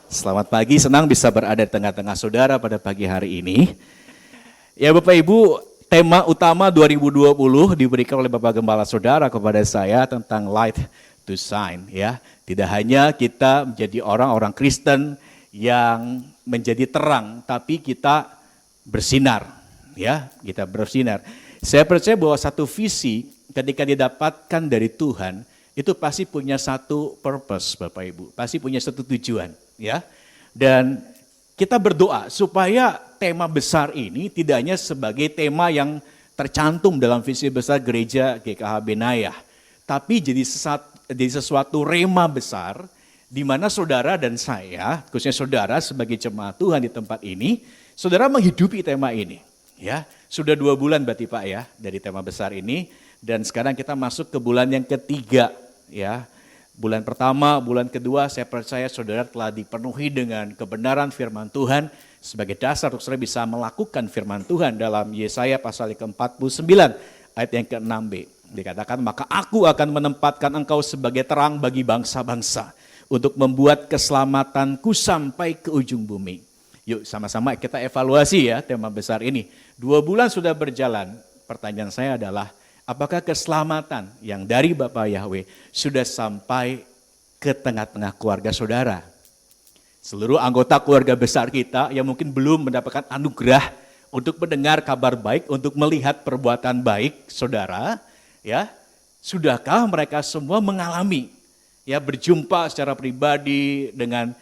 Selamat pagi, senang bisa berada di tengah-tengah saudara pada pagi hari ini. Ya Bapak Ibu, tema utama 2020 diberikan oleh Bapak Gembala Saudara kepada saya tentang light to shine. Ya, tidak hanya kita menjadi orang-orang Kristen yang menjadi terang, tapi kita bersinar. Ya, kita bersinar. Saya percaya bahwa satu visi ketika didapatkan dari Tuhan, itu pasti punya satu purpose Bapak Ibu, pasti punya satu tujuan. Ya, dan kita berdoa supaya tema besar ini tidak hanya sebagai tema yang tercantum dalam visi besar gereja GKH Benayah, tapi jadi sesuatu rema besar di mana saudara dan saya, khususnya saudara sebagai jemaat Tuhan di tempat ini, saudara menghidupi tema ini. Ya, sudah 2 bulan berarti Pak ya dari tema besar ini, dan sekarang kita masuk ke bulan yang ketiga ya. Bulan pertama, bulan kedua, saya percaya saudara telah dipenuhi dengan kebenaran firman Tuhan sebagai dasar untuk saudara bisa melakukan firman Tuhan dalam Yesaya pasal ke-49 ayat yang ke-6b. Dikatakan, maka aku akan menempatkan engkau sebagai terang bagi bangsa-bangsa untuk membuat keselamatanku sampai ke ujung bumi. Yuk sama-sama kita evaluasi ya tema besar ini. 2 bulan sudah berjalan, pertanyaan saya adalah, apakah keselamatan yang dari Bapak Yahweh sudah sampai ke tengah-tengah keluarga saudara? Seluruh anggota keluarga besar kita yang mungkin belum mendapatkan anugerah untuk mendengar kabar baik, untuk melihat perbuatan baik saudara, ya, sudahkah mereka semua mengalami, ya, berjumpa secara pribadi dengan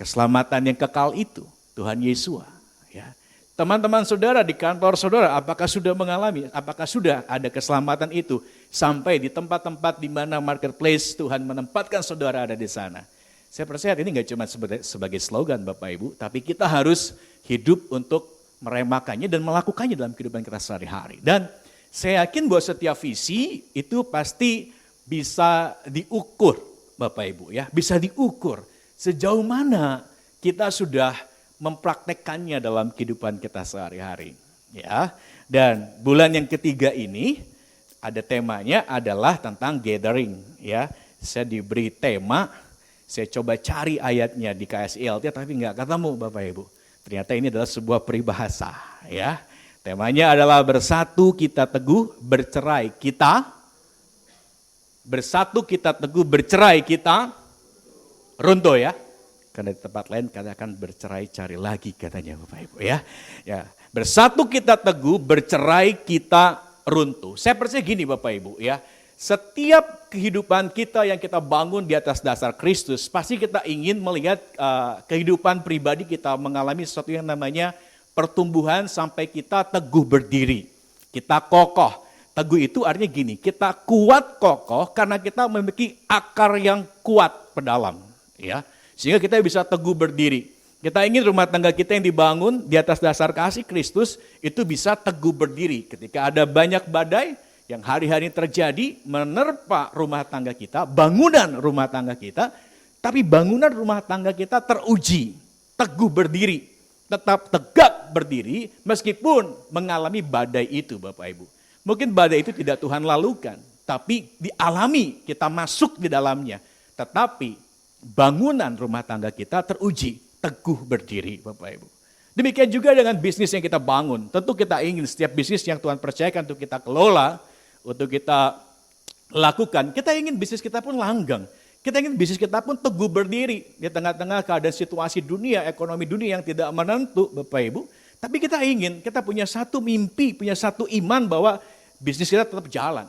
keselamatan yang kekal itu, Tuhan Yesus, ya. Teman-teman saudara di kantor saudara, apakah sudah mengalami, apakah sudah ada keselamatan itu sampai di tempat-tempat di mana marketplace Tuhan menempatkan saudara ada di sana? Saya percaya ini nggak cuma sebagai slogan Bapak Ibu, tapi kita harus hidup untuk meremakannya dan melakukannya dalam kehidupan kita sehari-hari. Dan saya yakin bahwa setiap visi itu pasti bisa diukur Bapak Ibu ya, bisa diukur sejauh mana kita sudah mempraktekkannya dalam kehidupan kita sehari-hari, ya. Dan bulan yang ketiga ini ada temanya adalah tentang gathering, ya. Saya diberi tema, saya coba cari ayatnya di KSILT tapi nggak ketemu Bapak Ibu. Ternyata ini adalah sebuah peribahasa, ya. Temanya adalah bersatu kita teguh, bercerai kita. Bersatu kita teguh, bercerai kita runtuh ya. Karena di tempat lain katakan bercerai cari lagi katanya Bapak Ibu ya. Ya, bersatu kita teguh, bercerai kita runtuh. Saya percaya gini Bapak Ibu ya. Setiap kehidupan kita yang kita bangun di atas dasar Kristus, pasti kita ingin melihat kehidupan pribadi kita mengalami sesuatu yang namanya pertumbuhan sampai kita teguh berdiri. Kita kokoh. Teguh itu artinya gini, kita kuat kokoh karena kita memiliki akar yang kuat pedalam ya. Sehingga kita bisa teguh berdiri. Kita ingin rumah tangga kita yang dibangun di atas dasar kasih Kristus itu bisa teguh berdiri. Ketika ada banyak badai yang hari-hari terjadi menerpa rumah tangga kita, bangunan rumah tangga kita, tapi bangunan rumah tangga kita teruji, teguh berdiri, tetap tegak berdiri meskipun mengalami badai itu Bapak Ibu. Mungkin badai itu tidak Tuhan lalukan, tapi dialami, kita masuk di dalamnya. Tetapi bangunan rumah tangga kita teruji, teguh berdiri Bapak Ibu. Demikian juga dengan bisnis yang kita bangun. Tentu kita ingin setiap bisnis yang Tuhan percayakan untuk kita kelola, untuk kita lakukan. Kita ingin bisnis kita pun langgeng. Kita ingin bisnis kita pun teguh berdiri di tengah-tengah keadaan situasi dunia, ekonomi dunia yang tidak menentu Bapak Ibu. Tapi kita punya satu mimpi, punya satu iman bahwa bisnis kita tetap jalan.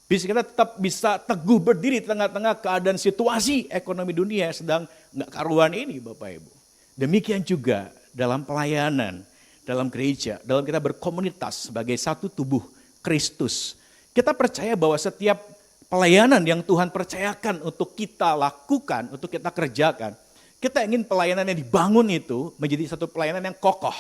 Bisnis kita tetap bisa teguh berdiri di tengah-tengah keadaan situasi ekonomi dunia yang sedang nggak karuan ini Bapak Ibu. Demikian juga dalam pelayanan, dalam gereja, dalam kita berkomunitas sebagai satu tubuh Kristus. Kita percaya bahwa setiap pelayanan yang Tuhan percayakan untuk kita lakukan, untuk kita kerjakan, kita ingin pelayanan yang dibangun itu menjadi satu pelayanan yang kokoh.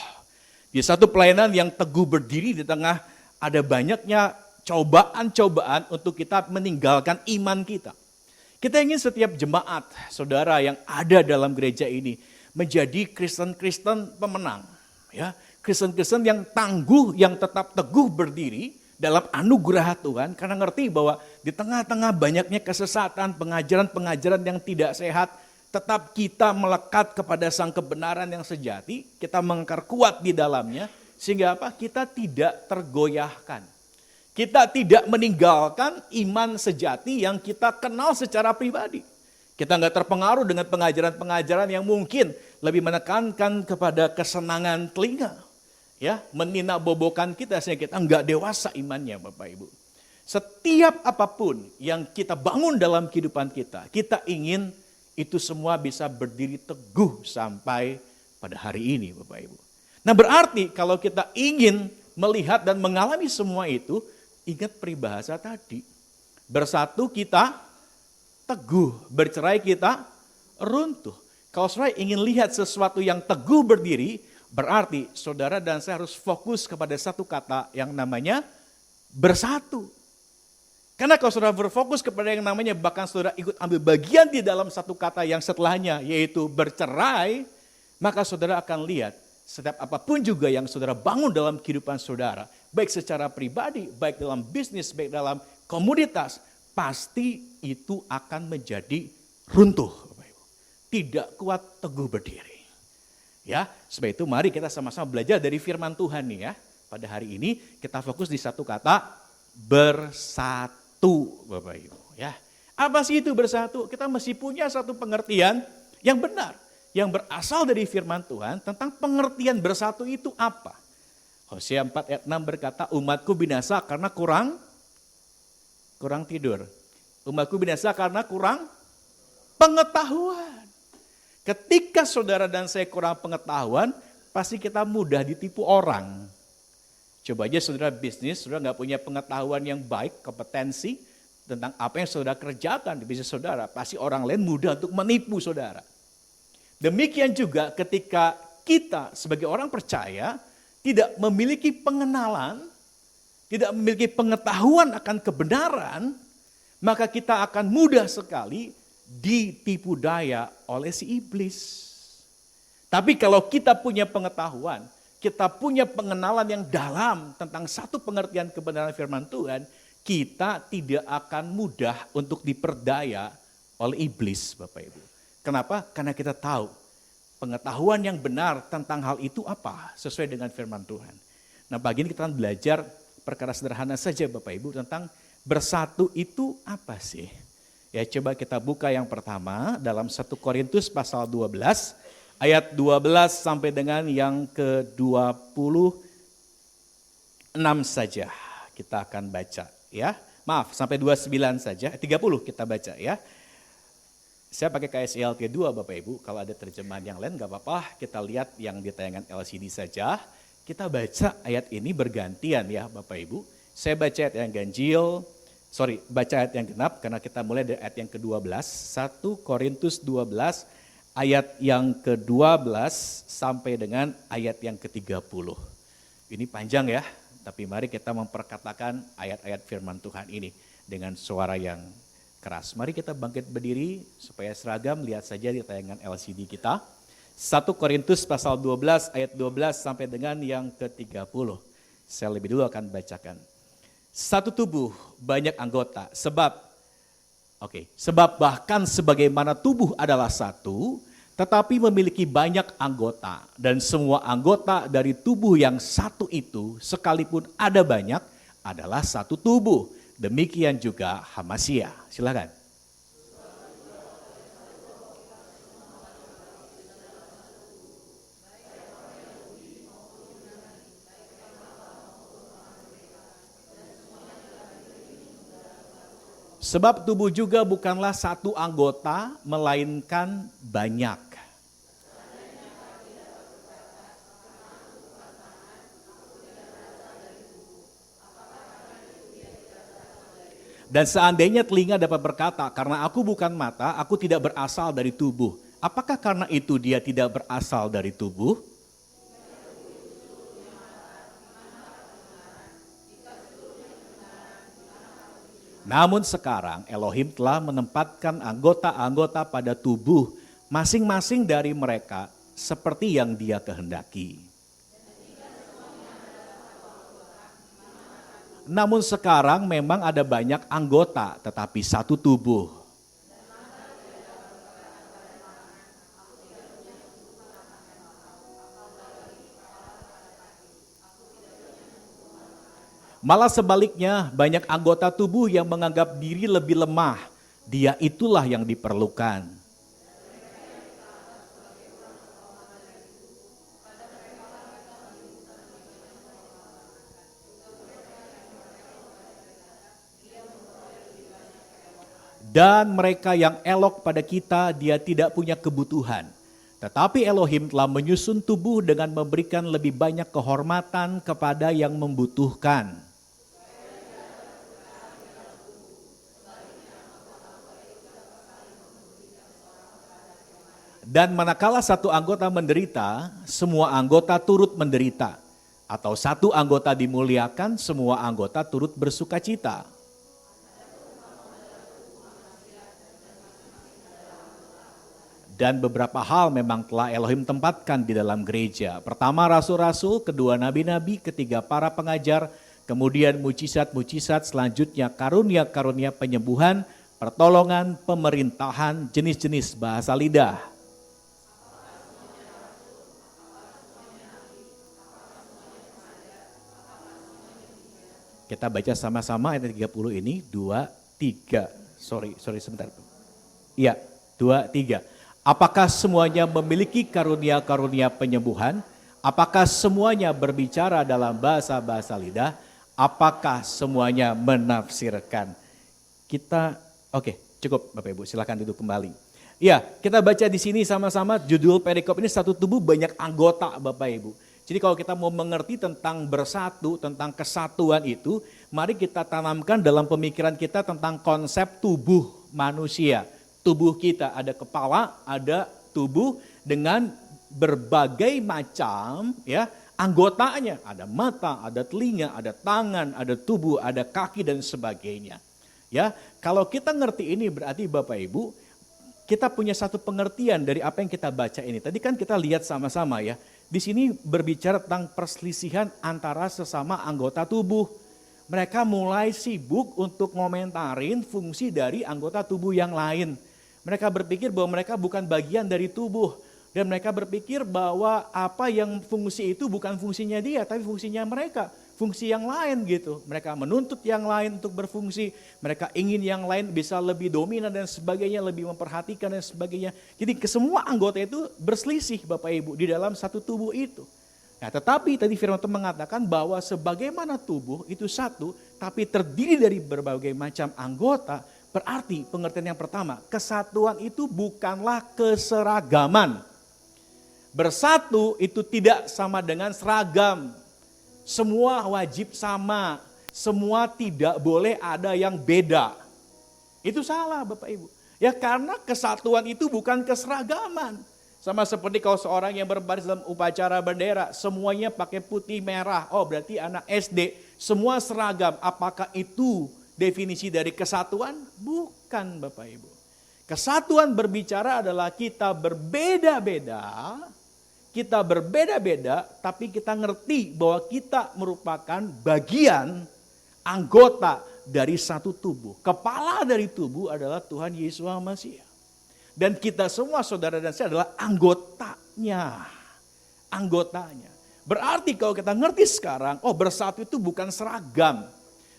Di satu pelayanan yang teguh berdiri di tengah ada banyaknya cobaan-cobaan untuk kita meninggalkan iman kita. Kita ingin setiap jemaat, saudara yang ada dalam gereja ini menjadi Kristen-Kristen pemenang. Ya, Kristen-Kristen yang tangguh, yang tetap teguh berdiri dalam anugerah Tuhan karena ngerti bahwa di tengah-tengah banyaknya kesesatan, pengajaran-pengajaran yang tidak sehat, tetap kita melekat kepada sang kebenaran yang sejati, kita mengakar kuat di dalamnya, sehingga apa? Kita tidak tergoyahkan. Kita tidak meninggalkan iman sejati yang kita kenal secara pribadi. Kita nggak terpengaruh dengan pengajaran-pengajaran yang mungkin lebih menekankan kepada kesenangan telinga. Ya, meninabobokan kita sehingga kita nggak dewasa imannya Bapak Ibu. Setiap apapun yang kita bangun dalam kehidupan kita, kita ingin itu semua bisa berdiri teguh sampai pada hari ini Bapak Ibu. Nah berarti kalau kita ingin melihat dan mengalami semua itu, ingat peribahasa tadi. Bersatu kita teguh, bercerai kita runtuh. Kalau saudara ingin lihat sesuatu yang teguh berdiri, berarti saudara dan saya harus fokus kepada satu kata yang namanya bersatu. Karena kalau saudara berfokus kepada yang namanya bahkan saudara ikut ambil bagian di dalam satu kata yang setelahnya yaitu bercerai, maka saudara akan lihat setiap apapun juga yang saudara bangun dalam kehidupan saudara, baik secara pribadi, baik dalam bisnis, baik dalam komunitas, pasti itu akan menjadi runtuh. Tidak kuat teguh berdiri. Ya, sebab itu mari kita sama-sama belajar dari firman Tuhan nih ya. Pada hari ini kita fokus di satu kata, bersatu Bapak Ibu. Ya, apa sih itu bersatu? Kita mesti punya satu pengertian yang benar. Yang berasal dari firman Tuhan tentang pengertian bersatu itu apa. Hosea 4 ayat 6 berkata, umatku binasa karena kurang tidur. Umatku binasa karena kurang pengetahuan. Ketika saudara dan saya kurang pengetahuan, pasti kita mudah ditipu orang. Coba aja saudara bisnis, saudara gak punya pengetahuan yang baik, kompetensi tentang apa yang saudara kerjakan di bisnis saudara. Pasti orang lain mudah untuk menipu saudara. Demikian juga ketika kita sebagai orang percaya tidak memiliki pengenalan, tidak memiliki pengetahuan akan kebenaran, maka kita akan mudah sekali ditipu daya oleh si iblis. Tapi kalau kita punya pengetahuan, kita punya pengenalan yang dalam tentang satu pengertian kebenaran firman Tuhan, kita tidak akan mudah untuk diperdaya oleh iblis Bapak Ibu. Kenapa? Karena kita tahu pengetahuan yang benar tentang hal itu apa sesuai dengan firman Tuhan. Nah pagi ini kita akan belajar perkara sederhana saja Bapak Ibu tentang bersatu itu apa sih? Ya coba kita buka yang pertama dalam 1 Korintus pasal 12 ayat 12 sampai dengan yang ke-26 saja kita akan baca ya. Maaf sampai 29 saja, 30 kita baca ya. Saya pakai KSELT 2 Bapak Ibu, kalau ada terjemahan yang lain gak apa-apa, kita lihat yang di tayangan LCD saja. Kita baca ayat ini bergantian ya Bapak Ibu. Saya baca ayat yang ganjil, baca ayat yang genap karena kita mulai dari ayat yang ke-12. 1 Korintus 12 ayat yang ke-12 sampai dengan ayat yang ke-30. Ini panjang ya, tapi mari kita memperkatakan ayat-ayat firman Tuhan ini dengan suara yang keras. Mari kita bangkit berdiri supaya seragam, lihat saja di tayangan LCD kita. 1 Korintus pasal 12 ayat 12 sampai dengan yang ke-30. Saya lebih dulu akan bacakan. Satu tubuh banyak anggota, sebab bahkan sebagaimana tubuh adalah satu, tetapi memiliki banyak anggota, dan semua anggota dari tubuh yang satu itu, sekalipun ada banyak, adalah satu tubuh. Demikian juga Hamasia. Silakan. Sebab tubuh juga bukanlah satu anggota, melainkan banyak. Dan seandainya telinga dapat berkata, karena aku bukan mata, aku tidak berasal dari tubuh. Apakah karena itu dia tidak berasal dari tubuh? Namun sekarang Elohim telah menempatkan anggota-anggota pada tubuh masing-masing dari mereka seperti yang dia kehendaki. Namun sekarang memang ada banyak anggota tetapi satu tubuh. Malah sebaliknya, banyak anggota tubuh yang menganggap diri lebih lemah. Dia itulah yang diperlukan. Dan mereka yang elok pada kita, dia tidak punya kebutuhan. Tetapi Elohim telah menyusun tubuh dengan memberikan lebih banyak kehormatan kepada yang membutuhkan. Dan manakala satu anggota menderita, semua anggota turut menderita. Atau satu anggota dimuliakan, semua anggota turut bersukacita. Dan beberapa hal memang telah Elohim tempatkan di dalam gereja. Pertama rasul-rasul, kedua nabi-nabi, ketiga para pengajar, kemudian mujizat-mujizat, selanjutnya karunia-karunia penyembuhan, pertolongan, pemerintahan, jenis-jenis bahasa lidah. Kita baca sama-sama ayat 30 ini, 2, 3. Sorry sebentar. Iya, 2, 3. Apakah semuanya memiliki karunia-karunia penyembuhan? Apakah semuanya berbicara dalam bahasa-bahasa lidah? Apakah semuanya menafsirkan? Oke, cukup Bapak Ibu, silakan duduk kembali. Ya, kita baca di sini sama-sama judul perikop ini satu tubuh banyak anggota Bapak Ibu. Jadi kalau kita mau mengerti tentang bersatu, tentang kesatuan itu, mari kita tanamkan dalam pemikiran kita tentang konsep tubuh manusia. Tubuh kita ada kepala, ada tubuh dengan berbagai macam ya anggotanya. Ada mata, ada telinga, ada tangan, ada tubuh, ada kaki dan sebagainya. Ya, kalau kita ngerti ini berarti Bapak Ibu, kita punya satu pengertian dari apa yang kita baca ini. Tadi kan kita lihat sama-sama ya. Di sini berbicara tentang perselisihan antara sesama anggota tubuh. Mereka mulai sibuk untuk ngomentarin fungsi dari anggota tubuh yang lain. Mereka berpikir bahwa mereka bukan bagian dari tubuh. Dan mereka berpikir bahwa apa yang fungsi itu bukan fungsinya dia, tapi fungsinya mereka. Fungsi yang lain gitu. Mereka menuntut yang lain untuk berfungsi. Mereka ingin yang lain bisa lebih dominan dan sebagainya, lebih memperhatikan dan sebagainya. Jadi semua anggota itu berselisih Bapak Ibu di dalam satu tubuh itu. Nah, tetapi tadi firman Tuhan mengatakan bahwa sebagaimana tubuh itu satu, tapi terdiri dari berbagai macam anggota, berarti pengertian yang pertama, kesatuan itu bukanlah keseragaman. Bersatu itu tidak sama dengan seragam. Semua wajib sama, semua tidak boleh ada yang beda. Itu salah Bapak Ibu. Ya karena kesatuan itu bukan keseragaman. Sama seperti kalau seorang yang berbaris dalam upacara bendera, semuanya pakai putih merah. Oh berarti anak SD, semua seragam. Apakah itu definisi dari kesatuan? Bukan Bapak Ibu. Kesatuan berbicara adalah kita berbeda-beda. Kita berbeda-beda, tapi kita ngerti bahwa kita merupakan bagian anggota dari satu tubuh. Kepala dari tubuh adalah Tuhan Yesus Masihi. Dan kita semua saudara dan saya adalah anggotanya. Anggotanya. Berarti kalau kita ngerti sekarang, oh bersatu itu bukan seragam.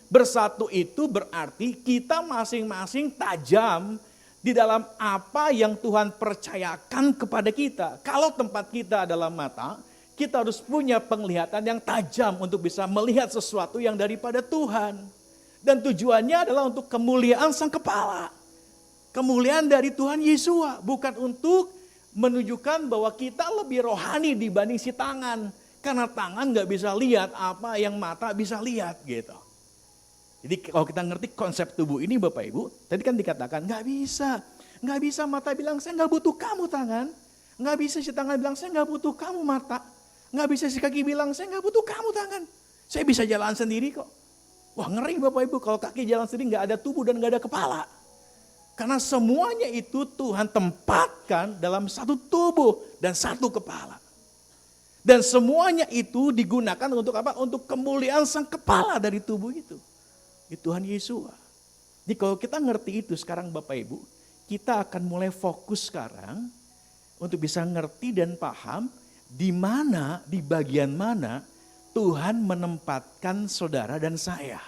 Bersatu itu berarti kita masing-masing tajam di dalam apa yang Tuhan percayakan kepada kita. Kalau tempat kita adalah mata, kita harus punya penglihatan yang tajam untuk bisa melihat sesuatu yang daripada Tuhan. Dan tujuannya adalah untuk kemuliaan sang kepala. Kemuliaan dari Tuhan Yesus, bukan untuk menunjukkan bahwa kita lebih rohani dibanding si tangan. Karena tangan gak bisa lihat apa yang mata bisa lihat gitu. Jadi kalau kita ngerti konsep tubuh ini Bapak Ibu, tadi kan dikatakan nggak bisa mata bilang saya nggak butuh kamu tangan, nggak bisa si tangan bilang saya nggak butuh kamu mata, nggak bisa si kaki bilang saya nggak butuh kamu tangan, saya bisa jalan sendiri kok. Wah ngeri Bapak Ibu kalau kaki jalan sendiri nggak ada tubuh dan nggak ada kepala, karena semuanya itu Tuhan tempatkan dalam satu tubuh dan satu kepala, dan semuanya itu digunakan untuk apa? Untuk kemuliaan sang kepala dari tubuh itu. Tuhan Yesus. Jadi kalau kita ngerti itu sekarang Bapak Ibu, kita akan mulai fokus sekarang untuk bisa ngerti dan paham di mana, di bagian mana Tuhan menempatkan saudara dan saya.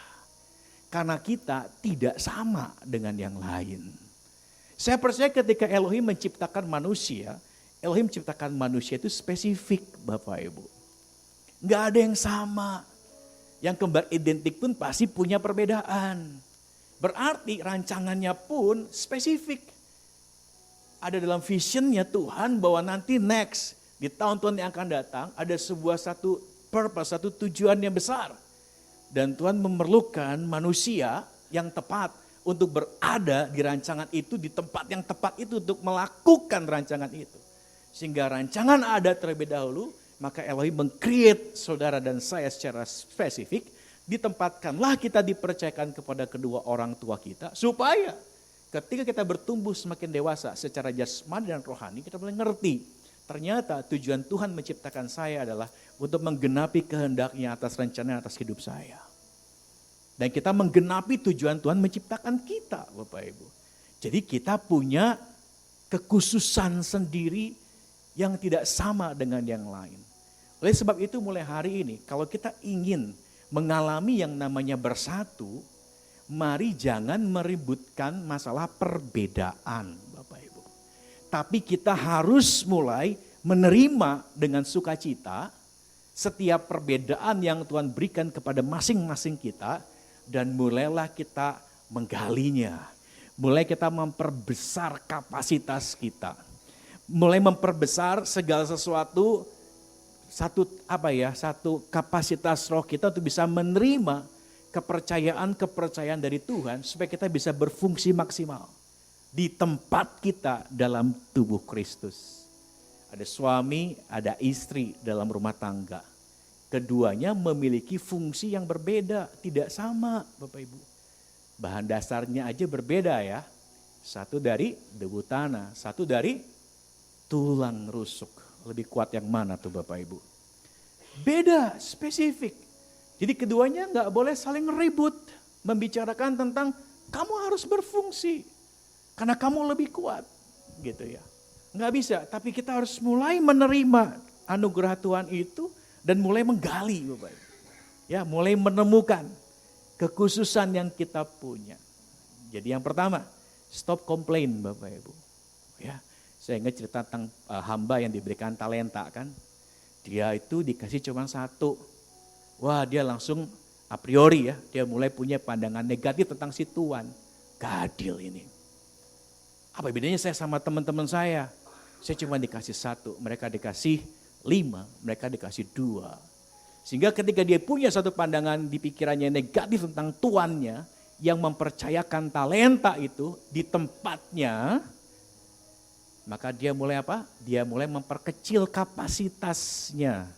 Karena kita tidak sama dengan yang lain. Saya percaya ketika Elohim menciptakan manusia, Elohim menciptakan manusia itu spesifik Bapak Ibu. Nggak ada yang sama. Yang kembar identik pun pasti punya perbedaan. Berarti rancangannya pun spesifik. Ada dalam visionnya Tuhan bahwa nanti next, di tahun-tahun yang akan datang, ada sebuah satu purpose, satu tujuan yang besar. Dan Tuhan memerlukan manusia yang tepat untuk berada di rancangan itu, di tempat yang tepat itu untuk melakukan rancangan itu. Sehingga rancangan ada terlebih dahulu, maka Elohim meng-create saudara dan saya secara spesifik, ditempatkanlah kita dipercayakan kepada kedua orang tua kita, supaya ketika kita bertumbuh semakin dewasa secara jasmani dan rohani, kita boleh ngerti. Ternyata tujuan Tuhan menciptakan saya adalah untuk menggenapi kehendaknya atas rencana atas hidup saya. Dan kita menggenapi tujuan Tuhan menciptakan kita Bapak Ibu. Jadi kita punya kekhususan sendiri yang tidak sama dengan yang lain. Oleh sebab itu mulai hari ini kalau kita ingin mengalami yang namanya bersatu, mari jangan meributkan masalah perbedaan Bapak Ibu. Tapi kita harus mulai menerima dengan sukacita setiap perbedaan yang Tuhan berikan kepada masing-masing kita dan mulailah kita menggalinya. Mulai kita memperbesar kapasitas kita. Mulai memperbesar segala sesuatu satu kapasitas roh kita untuk bisa menerima kepercayaan dari Tuhan supaya kita bisa berfungsi maksimal di tempat kita dalam tubuh Kristus. Ada suami, ada istri dalam rumah tangga. Keduanya memiliki fungsi yang berbeda, tidak sama Bapak Ibu. Bahan dasarnya aja berbeda ya. Satu dari debu tanah, satu dari tulang rusuk. Lebih kuat yang mana tuh Bapak Ibu? Beda, spesifik. Jadi keduanya gak boleh saling ribut. Membicarakan tentang kamu harus berfungsi. Karena kamu lebih kuat. Gitu ya. Gak bisa, tapi kita harus mulai menerima anugerah Tuhan itu. Dan mulai menggali Bapak Ibu. Ya, mulai menemukan kekhususan yang kita punya. Jadi yang pertama, stop complain Bapak Ibu. Ya. Saya ingat cerita tentang hamba yang diberikan talenta kan. Dia itu dikasih cuma satu. Wah dia langsung a priori ya. Dia mulai punya pandangan negatif tentang si Tuhan. Gadil ini. Apa bedanya saya sama teman-teman saya? Saya cuma dikasih satu. Mereka dikasih 5. Mereka dikasih 2. Sehingga ketika dia punya satu pandangan di pikirannya negatif tentang tuannya. Yang mempercayakan talenta itu di tempatnya. Maka dia mulai apa? Dia mulai memperkecil kapasitasnya.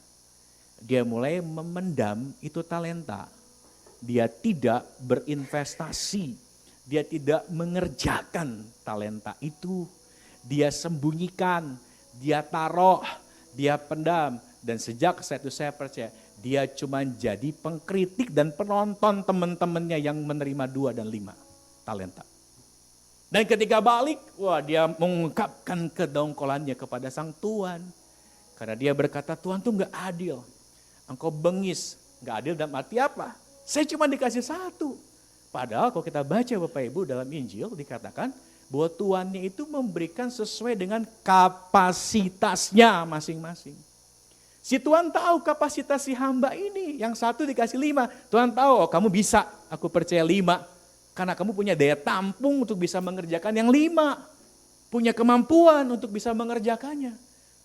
Dia mulai memendam itu talenta. Dia tidak berinvestasi. Dia tidak mengerjakan talenta itu. Dia sembunyikan, dia taruh, dia pendam. Dan sejak saat itu saya percaya dia cuma jadi pengkritik dan penonton teman-temannya yang menerima 2 dan 5 talenta. Dan ketika balik, wah dia mengungkapkan kedongkolannya kepada sang Tuhan. Karena dia berkata, Tuhan tuh gak adil. Engkau bengis, gak adil dalam arti apa? Saya cuma dikasih 1. Padahal kalau kita baca Bapak Ibu dalam Injil dikatakan bahwa Tuhannya itu memberikan sesuai dengan kapasitasnya masing-masing. Si Tuhan tahu kapasitas si hamba ini, yang 1 dikasih 5. Tuhan tahu, oh kamu bisa, aku percaya 5. Karena kamu punya daya tampung untuk bisa mengerjakan yang 5. Punya kemampuan untuk bisa mengerjakannya.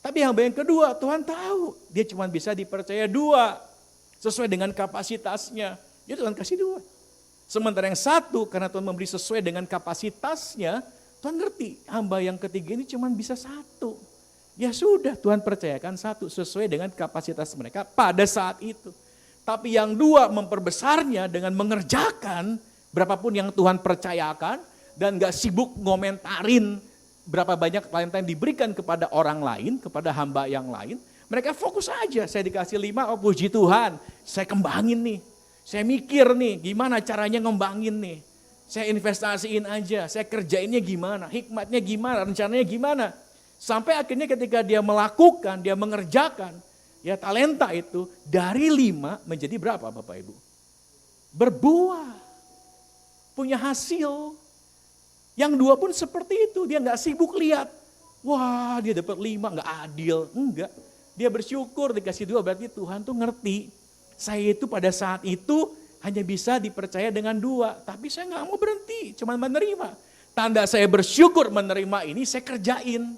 Tapi yang kedua Tuhan tahu. Dia cuma bisa dipercaya 2. Sesuai dengan kapasitasnya. Dia Tuhan kasih 2. Sementara yang 1 karena Tuhan memberi sesuai dengan kapasitasnya. Tuhan ngerti hamba yang ketiga ini cuma bisa 1. Ya sudah Tuhan percayakan 1 sesuai dengan kapasitas mereka pada saat itu. Tapi yang 2 memperbesarnya dengan mengerjakan berapapun yang Tuhan percayakan dan gak sibuk ngomentarin berapa banyak talenta yang diberikan kepada orang lain, kepada hamba yang lain. Mereka fokus aja, saya dikasih 5, oh puji Tuhan, saya kembangin nih. Saya mikir nih, gimana caranya ngembangin nih. Saya investasiin aja, saya kerjainnya gimana, hikmatnya gimana, rencananya gimana. Sampai akhirnya ketika dia melakukan, dia mengerjakan, Ya talenta itu dari 5 menjadi berapa Bapak Ibu? Berbuah, punya hasil. Yang 2 pun seperti itu, dia gak sibuk lihat. Wah dia dapat 5, gak adil. Enggak, dia bersyukur dikasih 2, berarti Tuhan tuh ngerti. Saya itu pada saat itu hanya bisa dipercaya dengan 2, tapi saya gak mau berhenti, cuma menerima. Tanda saya bersyukur menerima ini saya kerjain.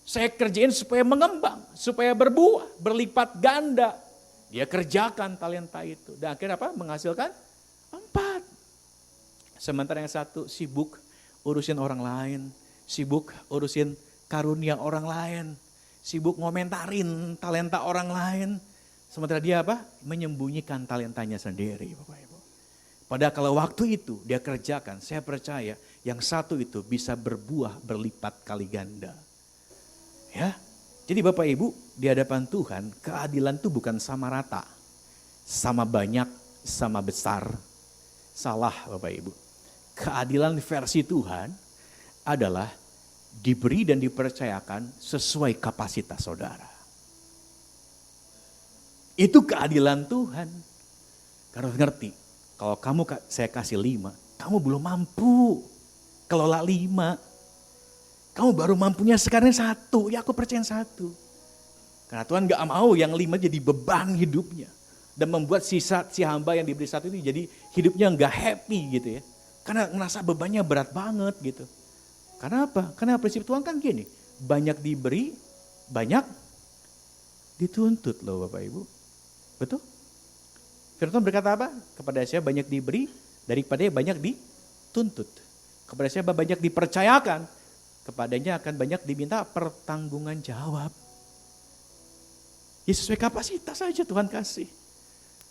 Saya kerjain supaya mengembang, supaya berbuah, berlipat ganda. Dia kerjakan talenta itu. Dan akhirnya apa? Menghasilkan 4. Sementara yang 1 sibuk urusin orang lain, sibuk urusin karunia orang lain, sibuk ngomentarin talenta orang lain. Sementara dia apa? Menyembunyikan talentanya sendiri, Bapak Ibu. Padahal kalau waktu itu dia kerjakan, saya percaya yang 1 itu bisa berbuah berlipat kali ganda. Ya, jadi Bapak Ibu di hadapan Tuhan keadilan itu bukan sama rata, sama banyak, sama besar. Salah Bapak Ibu. Keadilan versi Tuhan adalah diberi dan dipercayakan sesuai kapasitas saudara. Itu keadilan Tuhan. Karena ngerti, kalau saya kasih 5, kamu belum mampu kelola 5. Kamu baru mampunya sekarang 1, ya aku percaya 1. Karena Tuhan gak mau yang 5 jadi beban hidupnya. Dan membuat si hamba yang diberi 1 itu jadi hidupnya gak happy gitu ya. Karena ngerasa bebannya berat banget gitu. Karena apa? Karena prinsip Tuhan kan gini, banyak diberi, banyak dituntut loh Bapak Ibu. Betul? Firman Tuhan berkata apa? Kepada saya banyak diberi, daripada banyak dituntut. Kepada saya banyak dipercayakan, kepadanya akan banyak diminta pertanggungan jawab. Ya sesuai kapasitas saja Tuhan kasih.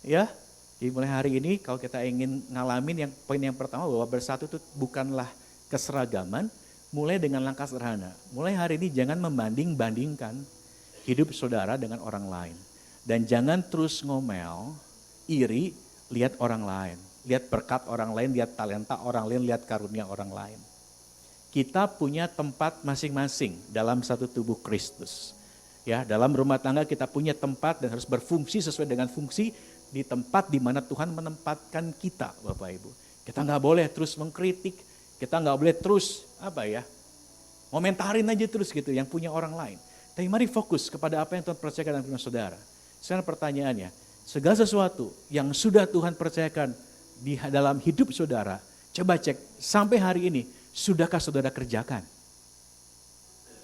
Ya, jadi mulai hari ini kalau kita ingin ngalamin yang poin yang pertama bahwa bersatu itu bukanlah keseragaman, mulai dengan langkah sederhana. Mulai hari ini jangan membanding-bandingkan hidup saudara dengan orang lain. Dan jangan terus ngomel, iri, lihat orang lain. Lihat berkat orang lain, lihat talenta orang lain, lihat karunia orang lain. Kita punya tempat masing-masing dalam satu tubuh Kristus. Ya, dalam rumah tangga kita punya tempat dan harus berfungsi sesuai dengan fungsi di tempat di mana Tuhan menempatkan kita, Bapak Ibu. Kita nggak boleh terus mengkritik, kita nggak boleh terus komentarin aja terus gitu yang punya orang lain. Tapi mari fokus kepada apa yang Tuhan percayakan dalam firman saudara. Sekarang pertanyaannya, segala sesuatu yang sudah Tuhan percayakan di dalam hidup saudara, coba cek sampai hari ini. Sudahkah saudara kerjakan?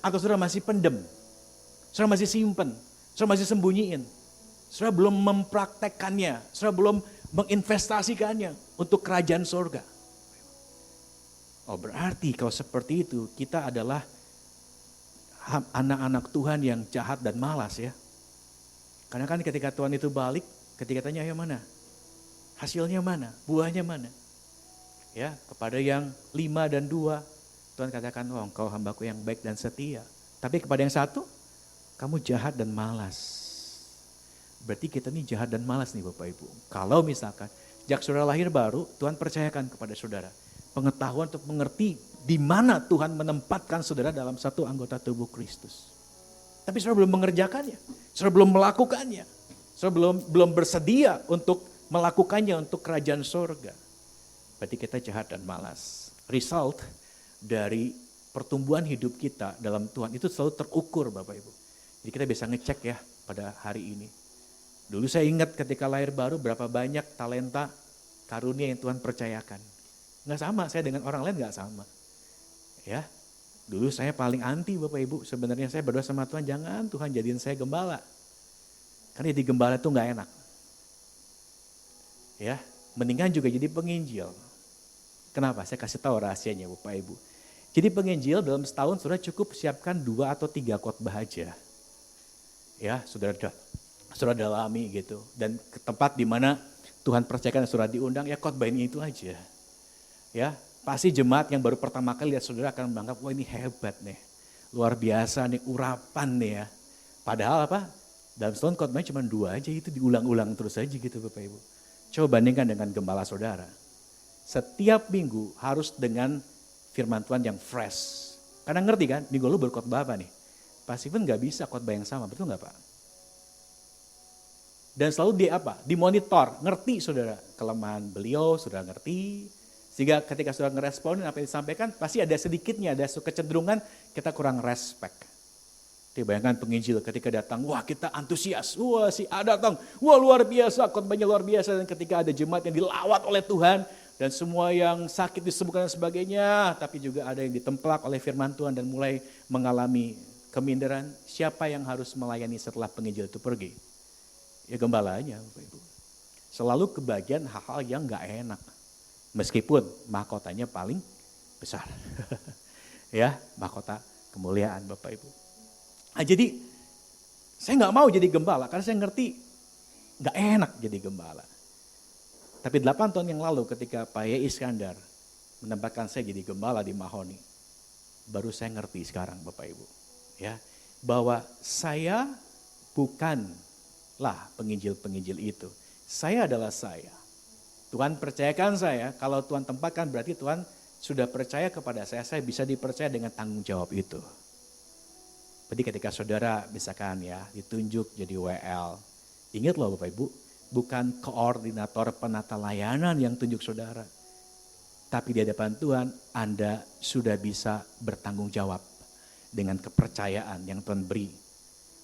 Atau saudara masih pendem? Saudara masih simpen? Saudara masih sembunyiin? Saudara belum mempraktekkannya? Saudara belum menginvestasikannya untuk kerajaan surga? Oh berarti kalau seperti itu kita adalah anak-anak Tuhan yang jahat dan malas ya. Karena kan ketika Tuhan itu balik, ketika tanya ayo mana? Hasilnya mana? Buahnya mana? Ya, kepada yang 5 dan 2, Tuhan katakan, oh engkau hambaku yang baik dan setia. Tapi kepada yang 1, kamu jahat dan malas. Berarti kita ini jahat dan malas nih Bapak Ibu. Kalau misalkan, sejak saudara lahir baru, Tuhan percayakan kepada saudara. Pengetahuan untuk mengerti di mana Tuhan menempatkan saudara dalam satu anggota tubuh Kristus. Tapi saudara belum mengerjakannya, saudara belum melakukannya. Saudara belum bersedia untuk melakukannya untuk kerajaan surga. Berarti kita jahat dan malas. Result dari pertumbuhan hidup kita dalam Tuhan itu selalu terukur Bapak Ibu. Jadi kita bisa ngecek ya pada hari ini. Dulu saya ingat ketika lahir baru berapa banyak talenta karunia yang Tuhan percayakan. Nggak sama, saya dengan orang lain nggak sama. Ya, dulu saya paling anti Bapak Ibu. Sebenarnya saya berdoa sama Tuhan, jangan Tuhan jadiin saya gembala. Karena jadi gembala itu nggak enak. Ya, mendingan juga jadi penginjil. Kenapa? Saya kasih tahu rahasianya Bapak Ibu. Jadi penginjil dalam setahun saudara cukup siapkan 2 atau 3 khotbah aja. Ya, saudara dalami gitu. Dan ke tempat di mana Tuhan percayakan saudara diundang, ya khotbahin itu aja. Ya, pasti jemaat yang baru pertama kali lihat saudara akan menganggap, wah ini hebat nih. Luar biasa nih, urapan nih ya. Padahal apa? Dalam setahun khotbahnya cuma 2 aja, itu diulang-ulang terus aja gitu Bapak Ibu. Coba bandingkan dengan gembala saudara. Setiap minggu harus dengan firman Tuhan yang fresh. Karena ngerti kan, minggu lalu berkhotbah apa nih? Pasti pun gak bisa khotbah yang sama, betul gak Pak? Dan selalu dimonitor, ngerti saudara kelemahan beliau, saudara ngerti. Sehingga ketika saudara ngeresponin apa yang disampaikan, pasti ada sedikitnya, ada kecenderungan kita kurang respect. Bayangkan penginjil ketika datang, wah kita antusias, wah si A datang, wah luar biasa, khotbahnya luar biasa. Dan ketika ada jemaat yang dilawat oleh Tuhan, dan semua yang sakit disembuhkan dan sebagainya, tapi juga ada yang ditemplak oleh firman Tuhan dan mulai mengalami keminderan, siapa yang harus melayani setelah penginjil itu pergi? Ya gembalanya, Bapak Ibu. Selalu kebagian hal-hal yang gak enak. Meskipun mahkotanya paling besar. Ya, mahkota kemuliaan Bapak Ibu. Nah, jadi saya gak mau jadi gembala karena saya ngerti gak enak jadi gembala. Tapi 8 tahun yang lalu ketika Pak Yai Iskandar menempatkan saya jadi gembala di Mahoni. Baru saya ngerti sekarang Bapak Ibu. Ya, bahwa saya bukanlah penginjil-penginjil itu. Saya adalah saya. Tuhan percayakan saya, kalau Tuhan tempatkan berarti Tuhan sudah percaya kepada saya bisa dipercaya dengan tanggung jawab itu. Jadi ketika saudara misalkan ya ditunjuk jadi WL, ingat loh Bapak Ibu, bukan koordinator penata layanan yang tunjuk saudara. Tapi di hadapan Tuhan Anda sudah bisa bertanggung jawab dengan kepercayaan yang Tuhan beri.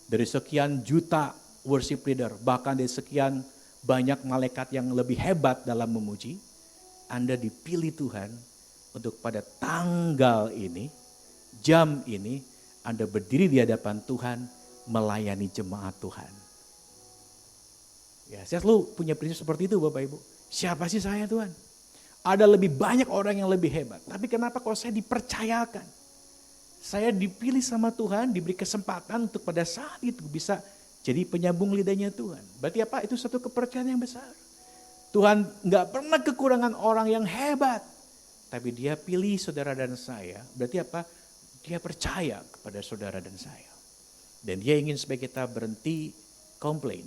Dari sekian juta worship leader, bahkan dari sekian banyak malaikat yang lebih hebat dalam memuji, Anda dipilih Tuhan untuk pada tanggal ini, jam ini, Anda berdiri di hadapan Tuhan melayani jemaat Tuhan. Ya, saya selalu punya prinsip seperti itu Bapak Ibu. Siapa sih saya Tuhan? Ada lebih banyak orang yang lebih hebat. Tapi kenapa kalau saya dipercayakan? Saya dipilih sama Tuhan, diberi kesempatan untuk pada saat itu bisa jadi penyambung lidahnya Tuhan. Berarti apa? Itu satu kepercayaan yang besar. Tuhan gak pernah kekurangan orang yang hebat. Tapi dia pilih saudara dan saya. Berarti apa? Dia percaya kepada saudara dan saya. Dan dia ingin supaya kita berhenti komplain.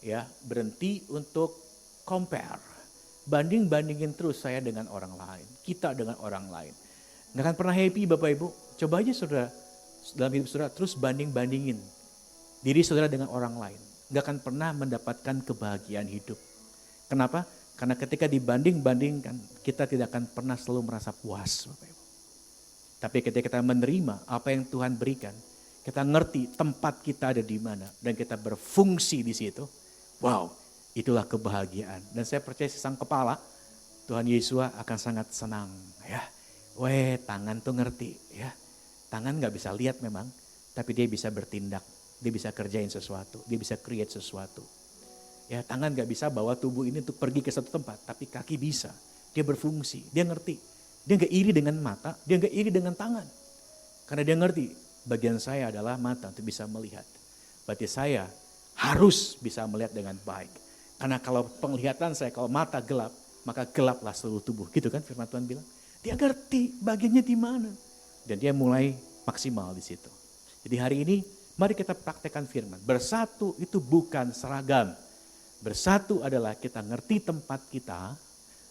Ya, berhenti untuk compare. Banding-bandingin terus saya dengan orang lain. Kita dengan orang lain. Gak akan pernah happy Bapak Ibu. Coba aja saudara, dalam hidup saudara terus banding-bandingin diri saudara dengan orang lain. Gak akan pernah mendapatkan kebahagiaan hidup. Kenapa? Karena ketika dibanding-bandingkan, kita tidak akan pernah selalu merasa puas Bapak Ibu. Tapi ketika kita menerima apa yang Tuhan berikan, kita ngerti tempat kita ada di mana dan kita berfungsi di situ. Wow, itulah kebahagiaan. Dan saya percaya si sang kepala, Tuhan Yesus akan sangat senang ya. Tangan tuh ngerti ya. Tangan gak bisa lihat memang, tapi dia bisa bertindak. Dia bisa kerjain sesuatu, dia bisa create sesuatu. Ya, tangan gak bisa bawa tubuh ini untuk pergi ke satu tempat, tapi kaki bisa. Dia berfungsi, dia ngerti. Dia gak iri dengan mata, dia gak iri dengan tangan. Karena dia ngerti, bagian saya adalah mata untuk bisa melihat. Berarti saya harus bisa melihat dengan baik. Karena kalau penglihatan saya, kalau mata gelap, maka gelaplah seluruh tubuh. Gitu kan firman Tuhan bilang. Dia ngerti bagiannya di mana. Dan dia mulai maksimal di situ. Jadi hari ini mari kita praktekkan firman. Bersatu itu bukan seragam. Bersatu adalah kita ngerti tempat kita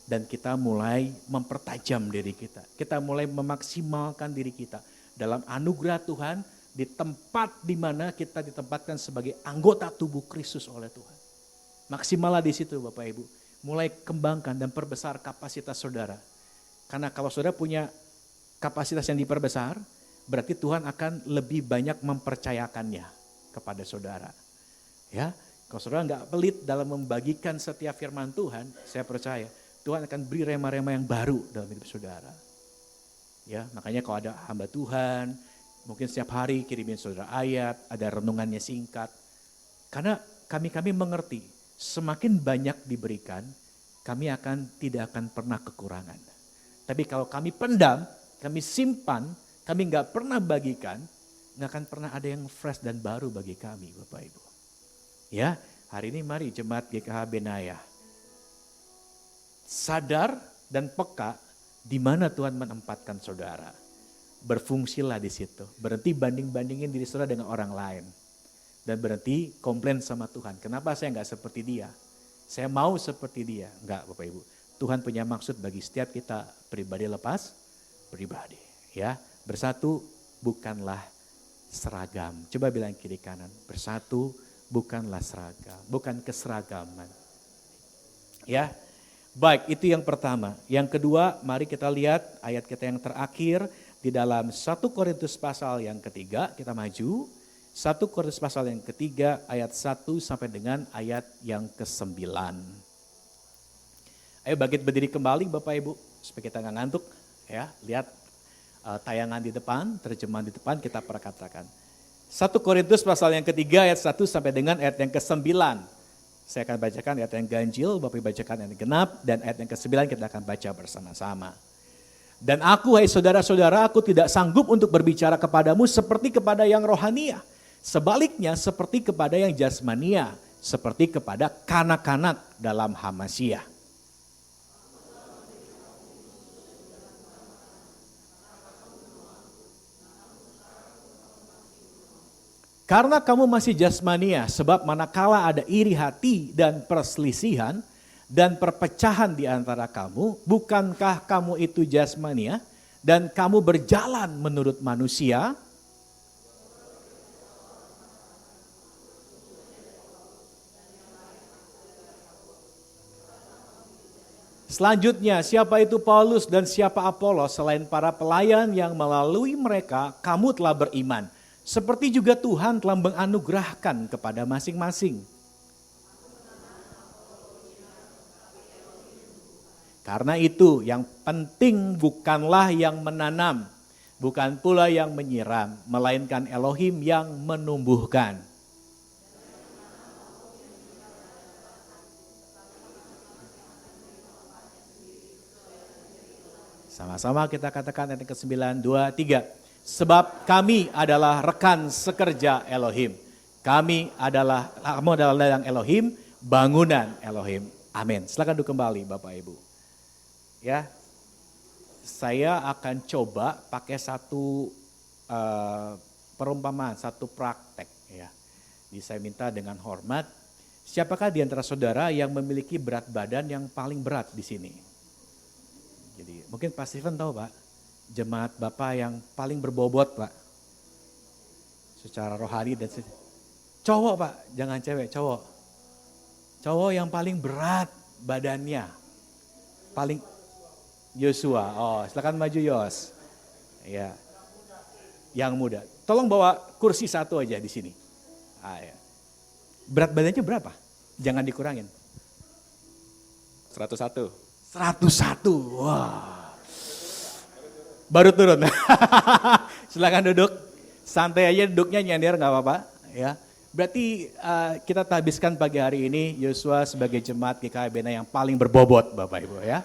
dan kita mulai mempertajam diri kita. Kita mulai memaksimalkan diri kita dalam anugerah Tuhan di tempat di mana kita ditempatkan sebagai anggota tubuh Kristus oleh Tuhan. Maksimallah di situ Bapak Ibu. Mulai kembangkan dan perbesar kapasitas saudara. Karena kalau saudara punya kapasitas yang diperbesar, berarti Tuhan akan lebih banyak mempercayakannya kepada saudara. Ya, kalau saudara nggak pelit dalam membagikan setiap firman Tuhan, saya percaya Tuhan akan beri rema-rema yang baru dalam hidup saudara. Ya, makanya kalau ada hamba Tuhan, mungkin setiap hari kirimin saudara ayat, ada renungannya singkat. Karena kami mengerti, semakin banyak diberikan, kami tidak akan pernah kekurangan. Tapi kalau kami pendam, kami simpan, kami nggak pernah bagikan, nggak akan pernah ada yang fresh dan baru bagi kami Bapak Ibu. Ya, hari ini mari jemaat GKH Benaya sadar dan peka di mana Tuhan menempatkan saudara. Berfungsilah di situ, berhenti banding-bandingin diri saudara dengan orang lain. Dan berhenti komplain sama Tuhan, kenapa saya nggak seperti dia? Saya mau seperti dia. Enggak Bapak Ibu, Tuhan punya maksud bagi setiap kita pribadi lepas pribadi. Ya, bersatu bukanlah seragam. Coba bilang kiri kanan, bersatu bukanlah seragam, bukan keseragaman. Ya, baik itu yang pertama. Yang kedua, mari kita lihat ayat kita yang terakhir di dalam 1 Korintus pasal yang ketiga, kita maju. 1 Korintus pasal yang ketiga ayat 1 sampai dengan ayat yang ke-9. Ayo bangkit berdiri kembali Bapak Ibu, supaya kita nggak ngantuk. Ya, lihat tayangan di depan, terjemahan di depan kita perkatakan. 1 Korintus pasal yang ketiga ayat 1 sampai dengan ayat yang ke-9. Saya akan bacakan ayat yang ganjil, Bapak Ibu bacakan ayat yang genap, dan ayat yang ke-9 kita akan baca bersama-sama. Dan aku, hai saudara-saudara, aku tidak sanggup untuk berbicara kepadamu seperti kepada yang rohania. Sebaliknya seperti kepada yang jasmania, seperti kepada kanak-kanak dalam hamasia. Karena kamu masih jasmania, sebab manakala ada iri hati dan perselisihan dan perpecahan di antara kamu, bukankah kamu itu jasmania dan kamu berjalan menurut manusia? Selanjutnya, siapa itu Paulus dan siapa Apolos selain para pelayan yang melalui mereka kamu telah beriman. Seperti juga Tuhan telah menganugerahkan kepada masing-masing. Karena itu yang penting bukanlah yang menanam, bukan pula yang menyiram, melainkan Elohim yang menumbuhkan. Sama-sama kita katakan ayat ke-9, 2, 3. Sebab kami adalah rekan sekerja Elohim. Kamu adalah ladang Elohim, bangunan Elohim. Amin. Silakan duduk kembali Bapak Ibu. Ya, saya akan coba pakai satu perumpamaan, satu praktek. Ya, jadi saya minta dengan hormat, siapakah di antara saudara yang memiliki berat badan yang paling berat di sini? Jadi mungkin Pak Steven tahu Pak. Jemaat Bapak yang paling berbobot Pak, secara rohani dan cowok Pak, jangan cewek, cowok. Cowok yang paling berat badannya, paling Yosua. Oh silakan maju Yos. Ya, yang muda. Tolong bawa kursi satu aja di sini. Ya. Berat badannya berapa? Jangan dikurangin. 101. 101. Wah. Baru turun. Silakan duduk. Santai aja duduknya, nyender nggak apa-apa. Ya. Berarti kita habiskan pagi hari ini Yosua sebagai jemaat GKI Bena yang paling berbobot Bapak Ibu ya.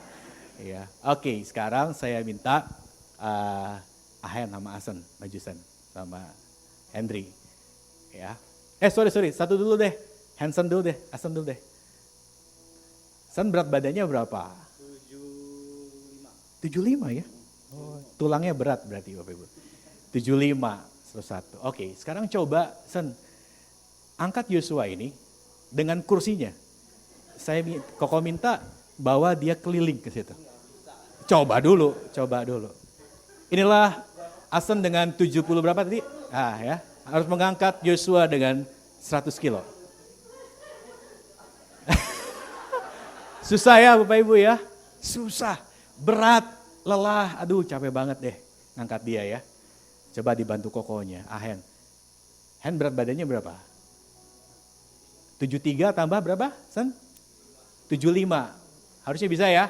Ya. Oke, sekarang saya minta Ahen sama Asen, Majusen sama Hendry. Ya. Sorry, satu dulu deh. Hansen dulu deh, Asen dulu deh. Sen berat badannya berapa? 75 ya? Oh, tulangnya berat berarti Bapak Ibu. 75, 101. Oke, sekarang coba Sen, angkat Yosua ini dengan kursinya. Koko minta bawa dia keliling ke situ. Coba dulu. Inilah Asen dengan 70 berapa tadi? Ya, harus mengangkat Yosua dengan 100 kilo. Susah ya Bapak Ibu ya? Susah, berat. Lelah, aduh capek banget deh ngangkat dia ya. Coba dibantu kokonya, Hen berat badannya berapa? 73 tambah berapa, Sen? 75, harusnya bisa ya?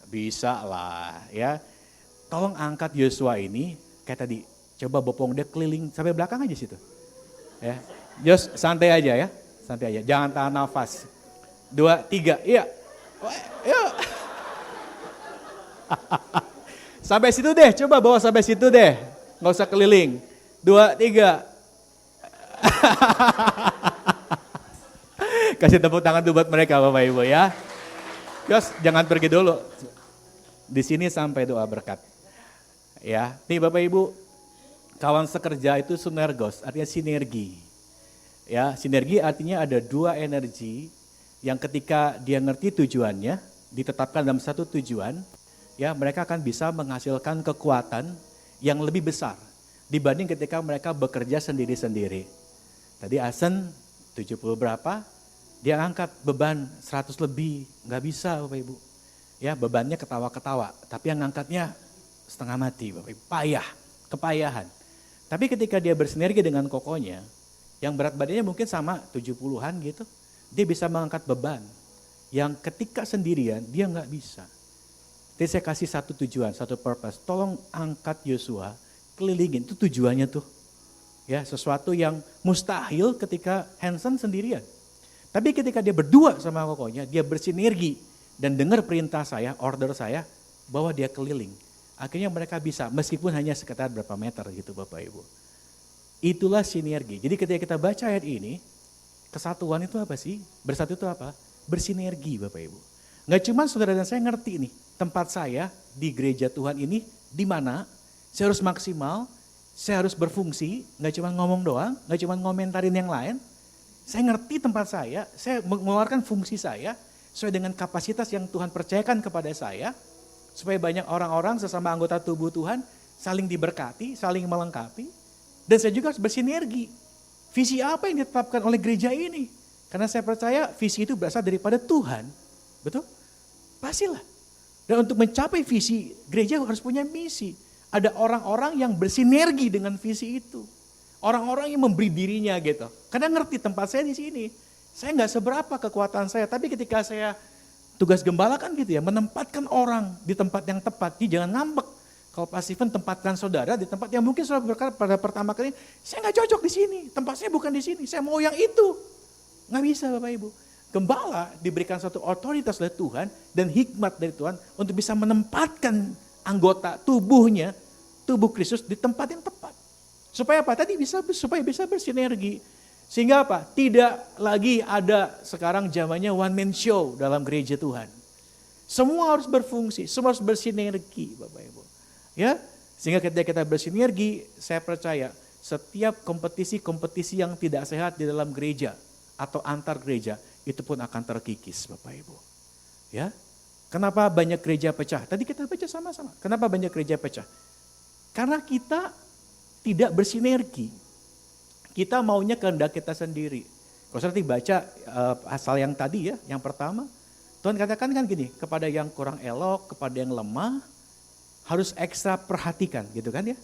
Bisa lah ya. Tolong angkat Yosua ini, kayak tadi, coba bopong dia keliling sampai belakang aja situ. Ya, Yos santai aja ya, santai aja, jangan tahan nafas. 2, 3, iya, yuk. Sampai situ deh, coba bawa sampai situ deh. Nggak usah keliling. 2, 3. Kasih tepuk tangan tuh buat mereka Bapak Ibu ya. Yos, jangan pergi dulu. Di sini sampai doa berkat. Ya, nih Bapak Ibu, kawan sekerja itu sinergos, artinya sinergi. Ya, sinergi artinya ada dua energi yang ketika dia ngerti tujuannya, ditetapkan dalam satu tujuan, ya mereka akan bisa menghasilkan kekuatan yang lebih besar dibanding ketika mereka bekerja sendiri-sendiri. Tadi Asen 70 berapa, dia angkat beban 100 lebih, nggak bisa Bapak Ibu. Ya bebannya ketawa-ketawa, tapi yang ngangkatnya setengah mati Bapak Ibu, payah, kepayahan. Tapi ketika dia bersinergi dengan kokonya, yang berat badannya mungkin sama 70-an gitu, dia bisa mengangkat beban. Yang ketika sendirian dia nggak bisa. Jadi saya kasih satu tujuan, satu purpose, tolong angkat Yosua, kelilingin, itu tujuannya tuh. Ya, sesuatu yang mustahil ketika Hansen sendirian. Tapi ketika dia berdua sama kokonya, dia bersinergi dan dengar perintah saya, order saya, bahwa dia keliling. Akhirnya mereka bisa, meskipun hanya sekitar berapa meter gitu Bapak Ibu. Itulah sinergi. Jadi ketika kita baca ayat ini, kesatuan itu apa sih? Bersatu itu apa? Bersinergi Bapak Ibu. Nggak cuma saudara dan saya ngerti nih, tempat saya di gereja Tuhan ini di mana saya harus maksimal, saya harus berfungsi, nggak cuma ngomong doang, nggak cuma ngomentarin yang lain. Saya ngerti tempat saya mengeluarkan fungsi saya sesuai dengan kapasitas yang Tuhan percayakan kepada saya, supaya banyak orang-orang sesama anggota tubuh Tuhan saling diberkati, saling melengkapi. Dan saya juga harus bersinergi. Visi apa yang ditetapkan oleh gereja ini? Karena saya percaya visi itu berasal daripada Tuhan. Betul? Pastilah. Dan untuk mencapai visi, gereja harus punya misi. Ada orang-orang yang bersinergi dengan visi itu. Orang-orang yang memberi dirinya gitu. Karena ngerti tempat saya di sini. Saya nggak seberapa kekuatan saya, tapi ketika saya tugas gembala kan gitu ya, menempatkan orang di tempat yang tepat. Jadi jangan ngambek. Kalau Pak Steven tempatkan saudara di tempat yang mungkin saudara berkata pada pertama kali, saya nggak cocok di sini, tempat saya bukan di sini, saya mau yang itu. Nggak bisa Bapak Ibu. Gembala diberikan satu otoritas oleh Tuhan dan hikmat dari Tuhan untuk bisa menempatkan anggota tubuhnya, tubuh Kristus di tempat yang tepat. Supaya apa? Supaya bisa bersinergi. Sehingga apa? Tidak lagi ada sekarang zamannya one man show dalam gereja Tuhan. Semua harus berfungsi, semua harus bersinergi Bapak Ibu. Ya, sehingga ketika kita bersinergi, saya percaya setiap kompetisi-kompetisi yang tidak sehat di dalam gereja atau antar gereja itu pun akan terkikis Bapak Ibu. Ya, kenapa banyak gereja pecah? Tadi kita baca sama-sama. Kenapa banyak gereja pecah? Karena kita tidak bersinergi. Kita maunya kehendak kita sendiri. Kalau saya baca asal yang tadi ya, yang pertama, Tuhan katakan kan gini, kepada yang kurang elok, kepada yang lemah, harus ekstra perhatikan gitu kan ya.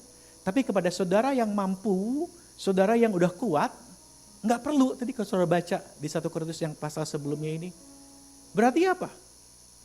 Tapi kepada saudara yang mampu, saudara yang udah kuat, nggak perlu. Tadi kalau saudara baca di 1 Korintus yang pasal sebelumnya ini. Berarti apa?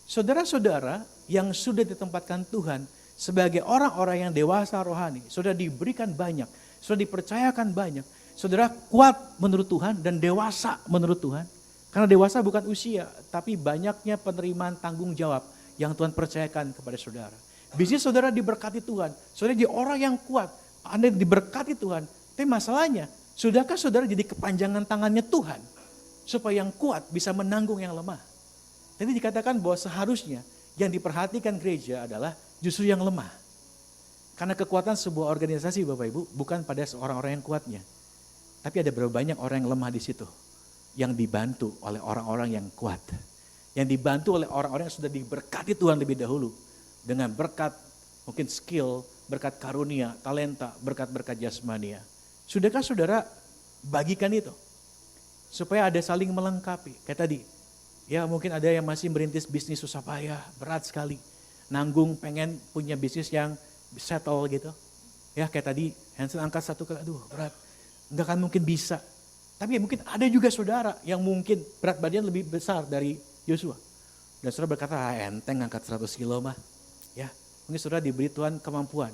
Saudara-saudara yang sudah ditempatkan Tuhan sebagai orang-orang yang dewasa rohani, sudah diberikan banyak, sudah dipercayakan banyak. Saudara kuat menurut Tuhan dan dewasa menurut Tuhan. Karena dewasa bukan usia, tapi banyaknya penerimaan tanggung jawab yang Tuhan percayakan kepada saudara. Bisnis saudara diberkati Tuhan, saudara jadi orang yang kuat, Anda diberkati Tuhan. Tapi masalahnya, sudahkah saudara jadi kepanjangan tangannya Tuhan? Supaya yang kuat bisa menanggung yang lemah. Jadi dikatakan bahwa seharusnya yang diperhatikan gereja adalah justru yang lemah. Karena kekuatan sebuah organisasi Bapak Ibu bukan pada seorang-orang yang kuatnya. Tapi ada berapa banyak orang yang lemah di situ. Yang dibantu oleh orang-orang yang kuat. Yang dibantu oleh orang-orang yang sudah diberkati Tuhan lebih dahulu. Dengan berkat mungkin skill, berkat karunia, talenta, berkat-berkat jasmania. Sudahkah saudara bagikan itu? Supaya ada saling melengkapi. Kayak tadi, ya mungkin ada yang masih merintis bisnis susah payah, berat sekali. Nanggung pengen punya bisnis yang settle gitu. Ya kayak tadi, Hansen angkat satu kali, aduh berat. Enggak akan mungkin bisa. Tapi mungkin ada juga saudara yang mungkin berat badan lebih besar dari Yosua. Dan saudara berkata, enteng angkat 100 kilo mah. Ya, mungkin saudara diberi Tuhan kemampuan.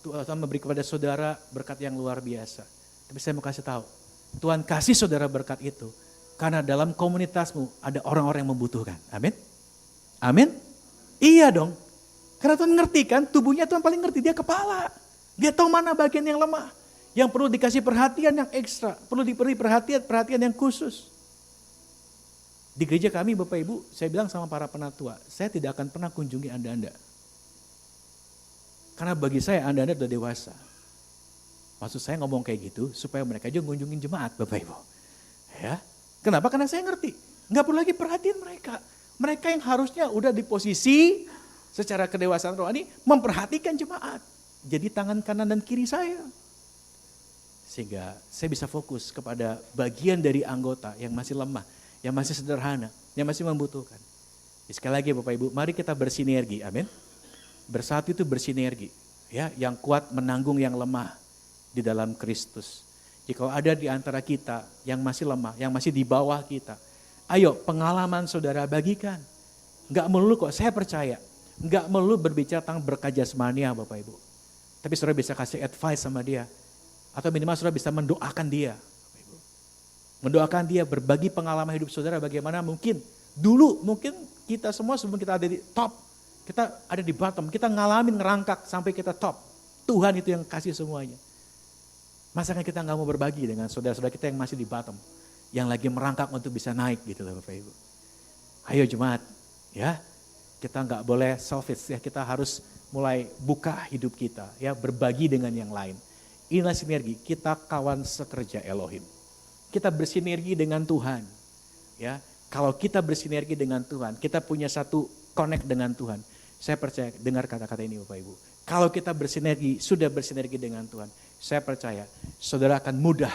Tuhan memberi kepada saudara berkat yang luar biasa. Tapi saya mau kasih tahu, Tuhan kasih saudara berkat itu karena dalam komunitasmu ada orang-orang yang membutuhkan. Amin? Amin? Iya dong. Karena Tuhan ngerti kan, tubuhnya Tuhan paling ngerti, dia kepala. Dia tahu mana bagian yang lemah. Yang perlu dikasih perhatian yang ekstra, perlu diberi perhatian yang khusus. Di gereja kami Bapak Ibu, saya bilang sama para penatua, saya tidak akan pernah kunjungi Anda-Anda. Karena bagi saya Anda-Anda sudah dewasa. Maksud saya ngomong kayak gitu, supaya mereka juga ngunjungin jemaat Bapak Ibu. Ya. Kenapa? Karena saya ngerti, nggak perlu lagi perhatiin mereka. Mereka yang harusnya udah di posisi secara kedewasaan rohani, memperhatikan jemaat. Jadi tangan kanan dan kiri saya. Sehingga saya bisa fokus kepada bagian dari anggota yang masih lemah, yang masih sederhana, yang masih membutuhkan. Sekali lagi Bapak Ibu, mari kita bersinergi, amin. Bersatu itu bersinergi, ya, yang kuat menanggung yang lemah di dalam Kristus. Jika ada di antara kita yang masih lemah, yang masih di bawah kita, ayo pengalaman saudara bagikan. Enggak melulu kok, saya percaya, enggak melulu berbicara tentang berkat jasmania Bapak Ibu. Tapi saudara bisa kasih advice sama dia, atau minimal saudara bisa mendoakan dia. Bapak Ibu. Mendoakan dia, berbagi pengalaman hidup saudara bagaimana mungkin dulu mungkin kita semua sebelum kita ada di top, kita ada di bottom, kita ngalamin ngerangkak sampai kita top. Tuhan itu yang kasih semuanya. Masa kan kita nggak mau berbagi dengan saudara-saudara kita yang masih di bottom, yang lagi merangkak untuk bisa naik gitu loh Bapak Ibu. Ayo jemaat, ya kita nggak boleh selfish ya, kita harus mulai buka hidup kita, ya berbagi dengan yang lain. Inilah sinergi, kita kawan sekerja Elohim. Kita bersinergi dengan Tuhan, ya. Kalau kita bersinergi dengan Tuhan, kita punya satu connect dengan Tuhan. Saya percaya, dengar kata-kata ini Bapak Ibu. Kalau kita bersinergi, sudah bersinergi dengan Tuhan, saya percaya saudara akan mudah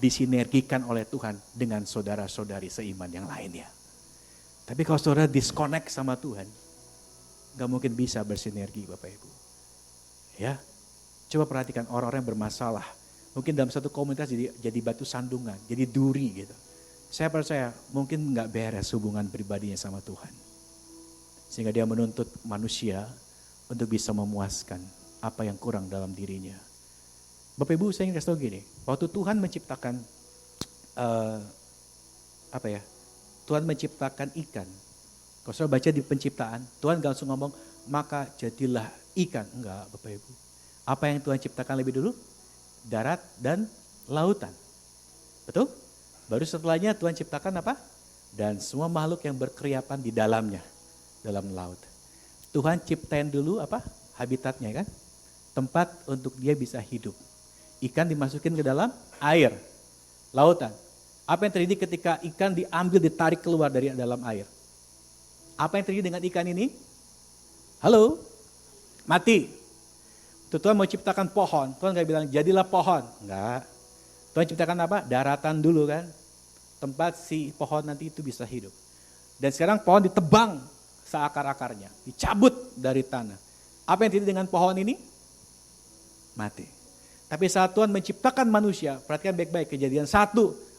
disinergikan oleh Tuhan dengan saudara-saudari seiman yang lainnya. Tapi kalau saudara disconnect sama Tuhan, gak mungkin bisa bersinergi Bapak Ibu. Ya, coba perhatikan orang-orang yang bermasalah. Mungkin dalam satu komunitas jadi batu sandungan, jadi duri gitu. Saya percaya mungkin gak beres hubungan pribadinya sama Tuhan. Sehingga dia menuntut manusia untuk bisa memuaskan apa yang kurang dalam dirinya. Bapak Ibu saya ingin kasih tahu gini, waktu Tuhan menciptakan Tuhan menciptakan ikan. Kalau saya baca di penciptaan, Tuhan gak langsung ngomong, maka jadilah ikan. Enggak Bapak Ibu. Apa yang Tuhan ciptakan lebih dulu? Darat dan lautan. Betul? Baru setelahnya Tuhan ciptakan apa? Dan semua makhluk yang berkeriapan di dalamnya, dalam laut. Tuhan ciptain dulu apa? Habitatnya kan? Tempat untuk dia bisa hidup. Ikan dimasukin ke dalam air, lautan. Apa yang terjadi ketika ikan diambil, ditarik keluar dari dalam air? Apa yang terjadi dengan ikan ini? Halo? Mati. Tuhan mau ciptakan pohon, Tuhan gak bilang jadilah pohon. Enggak. Tuhan ciptakan apa? Daratan dulu kan. Tempat si pohon nanti itu bisa hidup. Dan sekarang pohon ditebang seakar-akarnya, dicabut dari tanah. Apa yang terjadi dengan pohon ini? Mati. Tapi saat Tuhan menciptakan manusia, perhatikan baik-baik Kejadian 1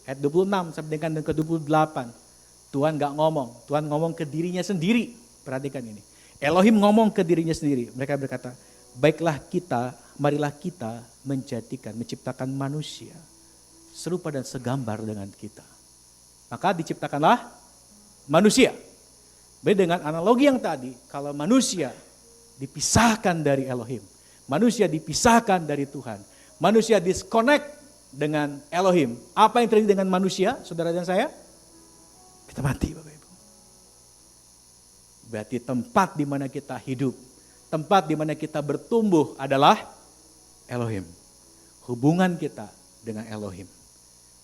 ayat 26 sampai dengan ke-28. Tuhan gak ngomong, Tuhan ngomong ke dirinya sendiri. Perhatikan ini. Elohim ngomong ke dirinya sendiri. Mereka berkata, baiklah kita, marilah kita menciptakan manusia serupa dan segambar dengan kita. Maka diciptakanlah manusia. Beda dengan analogi yang tadi, kalau manusia dipisahkan dari Elohim, manusia dipisahkan dari Tuhan, manusia disconnect dengan Elohim. Apa yang terjadi dengan manusia, saudara dan saya? Kita mati Bapak Ibu. Berarti tempat di mana kita hidup, tempat di mana kita bertumbuh adalah Elohim. Hubungan kita dengan Elohim.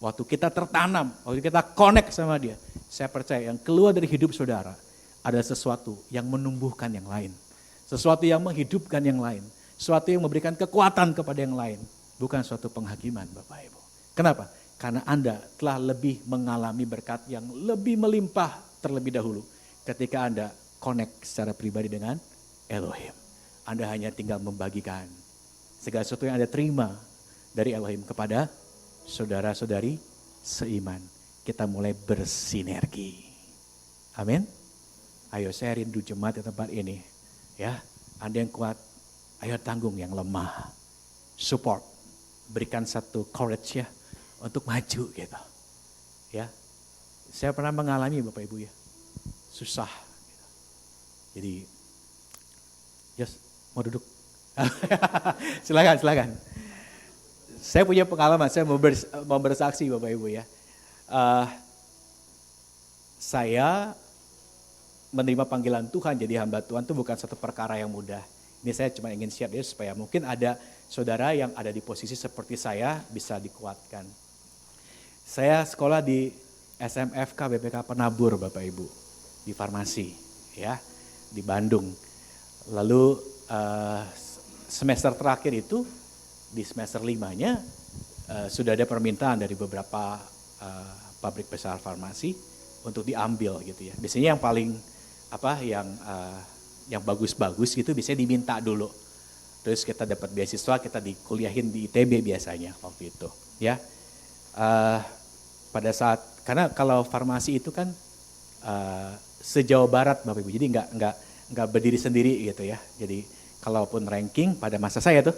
Waktu kita tertanam, waktu kita connect sama dia, saya percaya yang keluar dari hidup saudara ada sesuatu yang menumbuhkan yang lain. Sesuatu yang menghidupkan yang lain. Sesuatu yang memberikan kekuatan kepada yang lain. Bukan suatu penghakiman Bapak Ibu. Kenapa? Karena Anda telah lebih mengalami berkat yang lebih melimpah terlebih dahulu. Ketika Anda connect secara pribadi dengan Elohim. Anda hanya tinggal membagikan segala sesuatu yang Anda terima dari Elohim kepada saudara-saudari seiman. Kita mulai bersinergi. Amin. Ayo saya rindu jemaat di tempat ini. Ya, Anda yang kuat, ayo tanggung yang lemah. Support. Berikan satu courage ya untuk maju gitu. Ya. Saya pernah mengalami Bapak Ibu ya. Susah gitu. Jadi yes, mau duduk. Silakan. Saya punya pengalaman, saya mau bersaksi Bapak Ibu ya. Saya menerima panggilan Tuhan jadi hamba Tuhan itu bukan satu perkara yang mudah. Ini saya cuma ingin share ya supaya mungkin ada saudara yang ada di posisi seperti saya bisa dikuatkan. Saya sekolah di SMFK BPK Penabur Bapak Ibu, di farmasi ya, di Bandung. Lalu semester terakhir itu, di semester 5-nya sudah ada permintaan dari beberapa pabrik besar farmasi untuk diambil gitu ya. Biasanya yang paling yang bagus-bagus gitu biasanya diminta dulu. Terus kita dapat beasiswa, kita dikuliahin di ITB biasanya waktu itu ya. Pada saat, karena kalau farmasi itu kan se-Jawa Barat Bapak Ibu, jadi nggak berdiri sendiri gitu ya. Jadi kalaupun ranking pada masa saya tuh,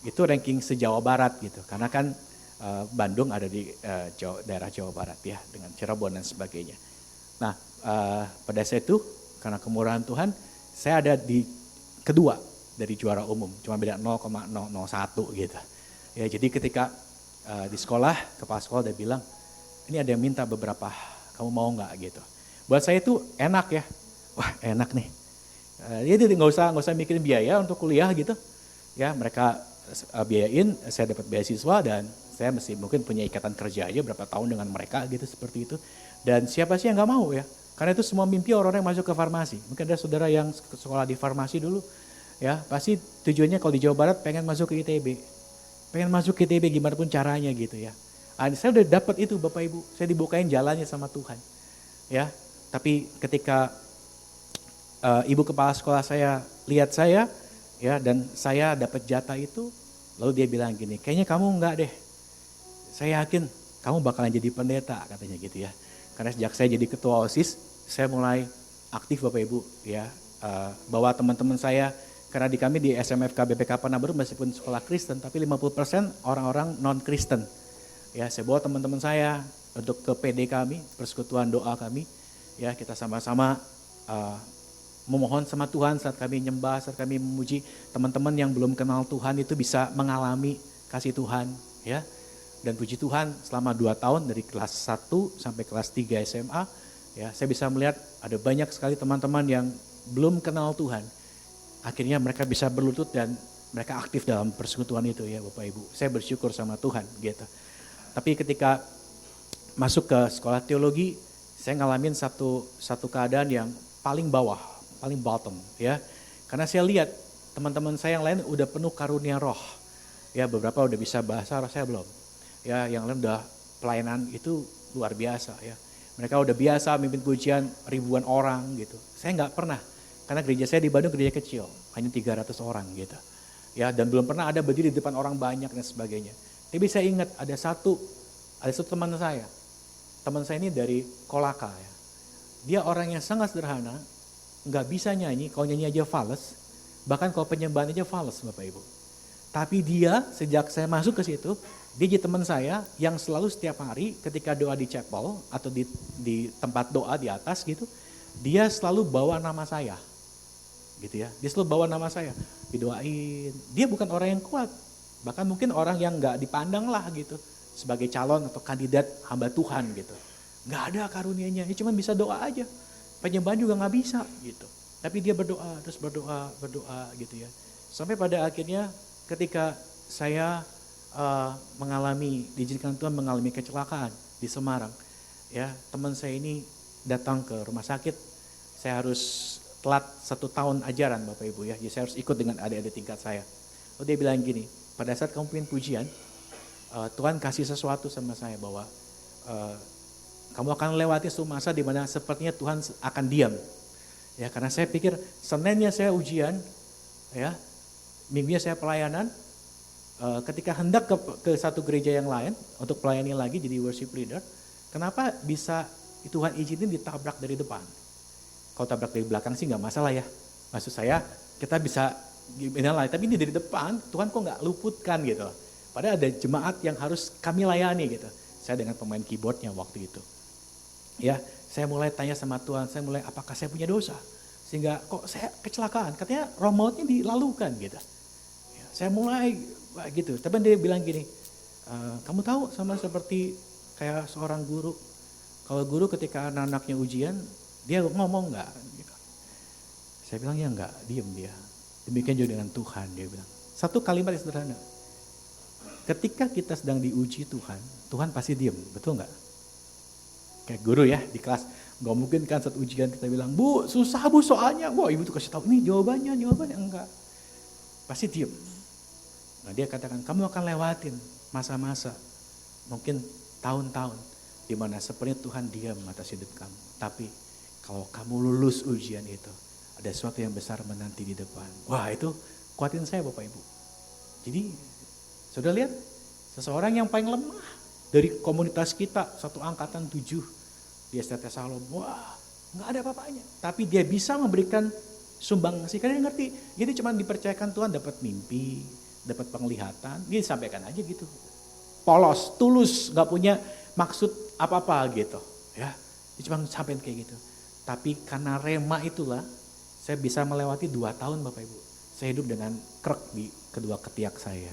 itu ranking se-Jawa Barat gitu. Karena kan Bandung ada di daerah Jawa Barat ya, dengan Cirebon dan sebagainya. Nah pada saat itu, karena kemurahan Tuhan, saya ada di kedua dari juara umum, cuma beda 0,001 gitu. Ya, jadi ketika di sekolah, kepala sekolah dia bilang, ini ada yang minta beberapa, kamu mau nggak gitu. Buat saya itu enak ya, wah enak nih. Jadi nggak usah mikirin biaya untuk kuliah gitu. Ya mereka biayain, saya dapat beasiswa dan saya mesti mungkin punya ikatan kerja aja berapa tahun dengan mereka gitu seperti itu. Dan siapa sih yang nggak mau ya? Karena itu semua mimpi orang-orang yang masuk ke farmasi. Mungkin ada saudara yang sekolah di farmasi dulu. Ya, pasti tujuannya kalau di Jawa Barat pengen masuk ke ITB. Pengen masuk ke ITB gimana pun caranya gitu ya. Saya udah dapat itu Bapak Ibu, saya dibukain jalannya sama Tuhan. Ya, tapi ketika ibu kepala sekolah saya lihat saya, ya dan saya dapat jatah itu, lalu dia bilang gini, kayaknya kamu enggak deh. Saya yakin kamu bakalan jadi pendeta katanya gitu ya. Karena sejak saya jadi ketua OSIS, saya mulai aktif Bapak Ibu ya, bawa teman-teman saya. Karena di kami di SMFK BPK Pekanbaru meskipun sekolah Kristen, tapi 50% orang-orang non-Kristen. Ya, saya bawa teman-teman saya untuk ke PD kami, persekutuan doa kami. Ya, kita sama-sama memohon sama Tuhan saat kami nyembah, saat kami memuji. Teman-teman yang belum kenal Tuhan itu bisa mengalami kasih Tuhan. Ya, dan puji Tuhan selama 2 tahun dari kelas 1 sampai kelas 3 SMA, ya, saya bisa melihat ada banyak sekali teman-teman yang belum kenal Tuhan. Akhirnya mereka bisa berlutut dan mereka aktif dalam persekutuan itu ya Bapak Ibu. Saya bersyukur sama Tuhan gitu. Tapi ketika masuk ke sekolah teologi, saya ngalamin satu keadaan yang paling bawah, paling bottom ya. Karena saya lihat teman-teman saya yang lain udah penuh karunia roh. Ya beberapa udah bisa bahasa roh, saya belum. Ya yang lain udah pelayanan itu luar biasa ya. Mereka udah biasa mimpin pujian ribuan orang gitu. Saya nggak pernah. Karena gereja saya di Bandung gereja kecil, hanya 300 orang gitu. Ya, dan belum pernah ada berdiri di depan orang banyak dan sebagainya. Tapi saya ingat ada satu teman saya. Teman saya ini dari Kolaka ya. Dia orang yang sangat sederhana, nggak bisa nyanyi, kalau nyanyi aja fales, bahkan kalau penyembahan aja fales Bapak Ibu. Tapi dia sejak saya masuk ke situ, dia jadi teman saya yang selalu setiap hari ketika doa di chapel atau di tempat doa di atas gitu, dia selalu bawa nama saya. Gitu ya, dia selalu bawa nama saya, didoain. Dia bukan orang yang kuat, bahkan mungkin orang yang nggak dipandang lah gitu sebagai calon atau kandidat hamba Tuhan gitu. Nggak ada karunianya, dia cuma bisa doa aja. Penyembahan juga nggak bisa gitu. Tapi dia berdoa, terus berdoa gitu ya. Sampai pada akhirnya ketika saya diizinkan Tuhan mengalami kecelakaan di Semarang, ya teman saya ini datang ke rumah sakit. Saya harus telat 1 tahun ajaran Bapak Ibu ya, jadi saya harus ikut dengan adik-adik tingkat saya. Lalu dia bilang gini, pada saat kamu pimpin pujian, Tuhan kasih sesuatu sama saya bahwa kamu akan lewati suatu masa di mana sepertinya Tuhan akan diam. Ya, karena saya pikir Seninnya saya ujian, ya, Minggunya saya pelayanan, ketika hendak ke satu gereja yang lain untuk pelayani lagi jadi worship leader, kenapa bisa Tuhan izinin ditabrak dari depan? Kalau tabrak dari belakang sih nggak masalah ya. Maksud saya kita bisa gimana lah. Tapi ini dari depan Tuhan kok nggak luputkan gitu. Padahal ada jemaat yang harus kami layani gitu. Saya dengan pemain keyboardnya waktu itu. Ya, saya mulai tanya sama Tuhan. Saya mulai apakah saya punya dosa? Sehingga kok saya kecelakaan. Katanya roh mautnya dilalukan gitu. Ya, saya mulai gitu. Tapi dia bilang gini, kamu tahu sama seperti kayak seorang guru. Kalau guru ketika anak-anaknya ujian, dia ngomong enggak gitu. Saya bilang ya enggak, diam dia. Demikian juga dengan Tuhan, dia bilang. Satu kalimat yang sederhana. Ketika kita sedang diuji Tuhan, Tuhan pasti diam, betul enggak? Kayak guru ya di kelas, enggak mungkin kan saat ujian kita bilang, "Bu, susah Bu soalnya." Wah, ibu tuh kasih tahu, "Ini jawabannya enggak." Pasti diam. Nah, dia katakan, "Kamu akan lewatin masa-masa mungkin tahun-tahun di mana sepertinya Tuhan diam atas hidup kamu. Tapi kalau kamu lulus ujian itu, ada sesuatu yang besar menanti di depan. Wah, itu kuatin saya Bapak Ibu. Jadi sudah lihat seseorang yang paling lemah dari komunitas kita, satu angkatan 7 di STT Salom. Wah, nggak ada apa-apanya. Tapi dia bisa memberikan sumbangsi. Kalian ngerti? Jadi cuma dipercayakan Tuhan dapat mimpi, dapat penglihatan. Dia sampaikan aja gitu. Polos, tulus, nggak punya maksud apa-apa gitu. Ya, dia cuma sampaikan kayak gitu. Tapi karena rema itulah, saya bisa melewati 2 tahun Bapak Ibu. Saya hidup dengan krek di kedua ketiak saya.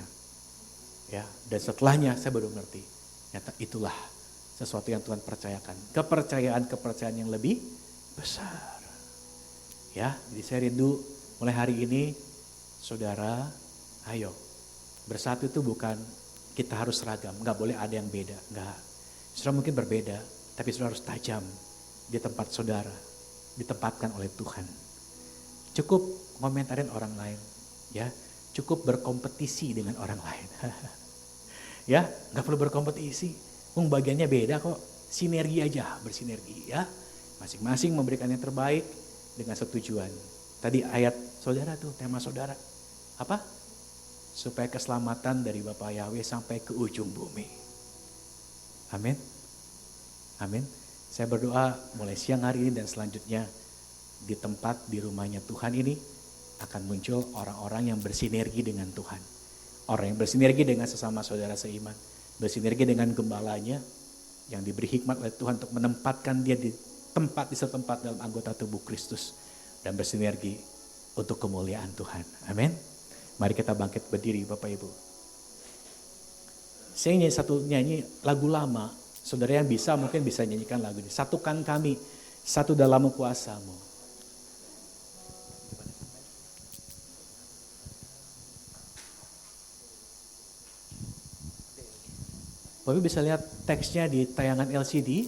Ya, dan setelahnya saya baru ngerti. Nyata itulah sesuatu yang Tuhan percayakan. Kepercayaan yang lebih besar. Ya, jadi saya rindu mulai hari ini, saudara, ayo. Bersatu itu bukan kita harus seragam, nggak boleh ada yang beda, nggak. Saudara mungkin berbeda, tapi saudara harus tajam di tempat saudara, ditempatkan oleh Tuhan. Cukup komentarin orang lain, ya. Cukup berkompetisi dengan orang lain. Ya, nggak perlu berkompetisi. Bagiannya beda kok, sinergi aja, bersinergi ya. Masing-masing memberikan yang terbaik dengan setujuan. Tadi ayat saudara tuh, tema saudara. Apa? Supaya keselamatan dari Bapa Yahweh sampai ke ujung bumi. Amin. Amin. Saya berdoa mulai siang hari ini dan selanjutnya di tempat di rumahnya Tuhan ini akan muncul orang-orang yang bersinergi dengan Tuhan. Orang yang bersinergi dengan sesama saudara seiman. Bersinergi dengan gembalanya yang diberi hikmat oleh Tuhan untuk menempatkan dia di setempat dalam anggota tubuh Kristus. Dan bersinergi untuk kemuliaan Tuhan. Amin. Mari kita bangkit berdiri Bapak Ibu. Saya nyanyi lagu lama. Saudara yang bisa mungkin bisa nyanyikan lagu ini. Satukan kami, satu dalam kuasa-Mu. Bapak bisa lihat teksnya di tayangan LCD.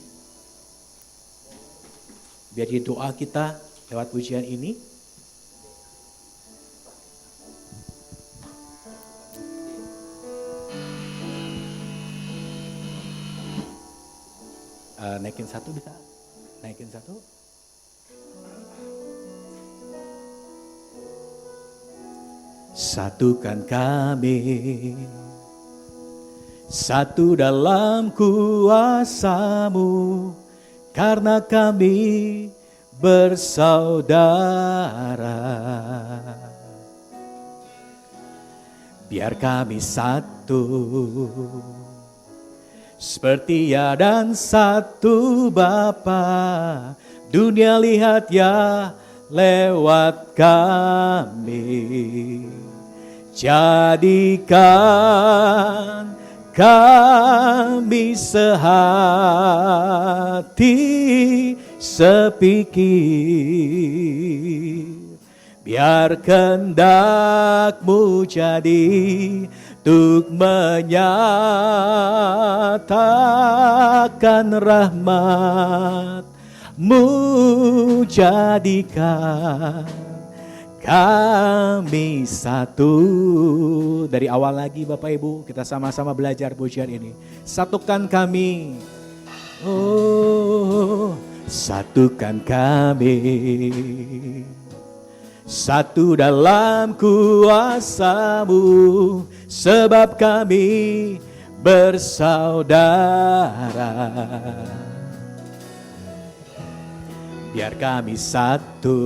Biar jadi doa kita lewat pujian ini. Naikin satu bisa? Naikin satu. Satukan kami, satu dalam kuasa-Mu, karena kami bersaudara. Biar kami satu, seperti ya dan satu Bapa, dunia lihat ya lewat kami. Jadikan kami sehati sepikir, biar kehendak-Mu jadi untuk menyatakan rahmat-Mu, jadikan kami satu. Dari awal lagi Bapak Ibu, kita sama-sama belajar pujian ini. Satukan kami, oh satukan kami, satu dalam kuasa-Mu, sebab kami bersaudara. Biar kami satu,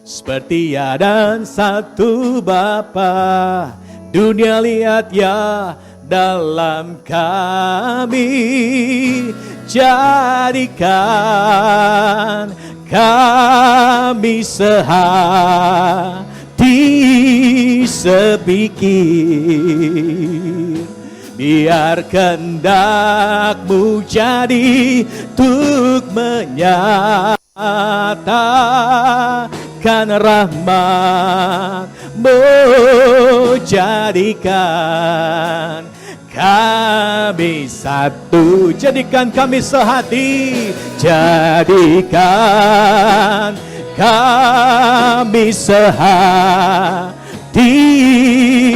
seperti ya dan satu Bapa, dunia lihat ya dalam kami. Jadikan kami sehati sepikir, biar kehendak-Mu jadi untuk menyatakan rahmat-Mu, jadikan kami satu, jadikan kami sehati, jadikan kami sehati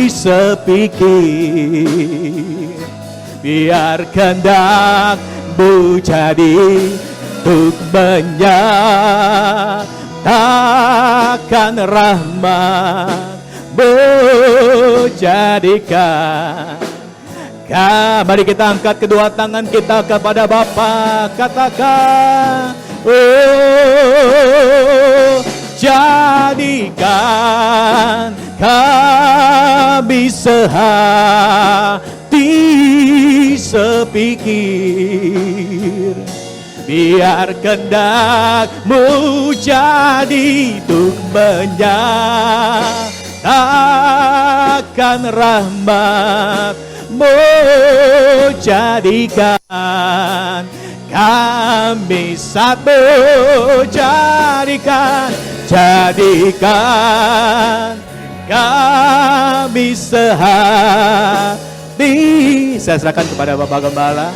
sepikir, biar kehendak-Mu jadi untuk menyatakan rahmat-Mu, jadikan. Mari kita angkat kedua tangan kita kepada Bapa, katakan, oh, jadikan kami sehati sepikir, biar kehendak-Mu jadi untuk menyatakan rahmat-Mu, jadikan kami satu, jadikan kami sehati. Saya serahkan kepada Bapak Gembala.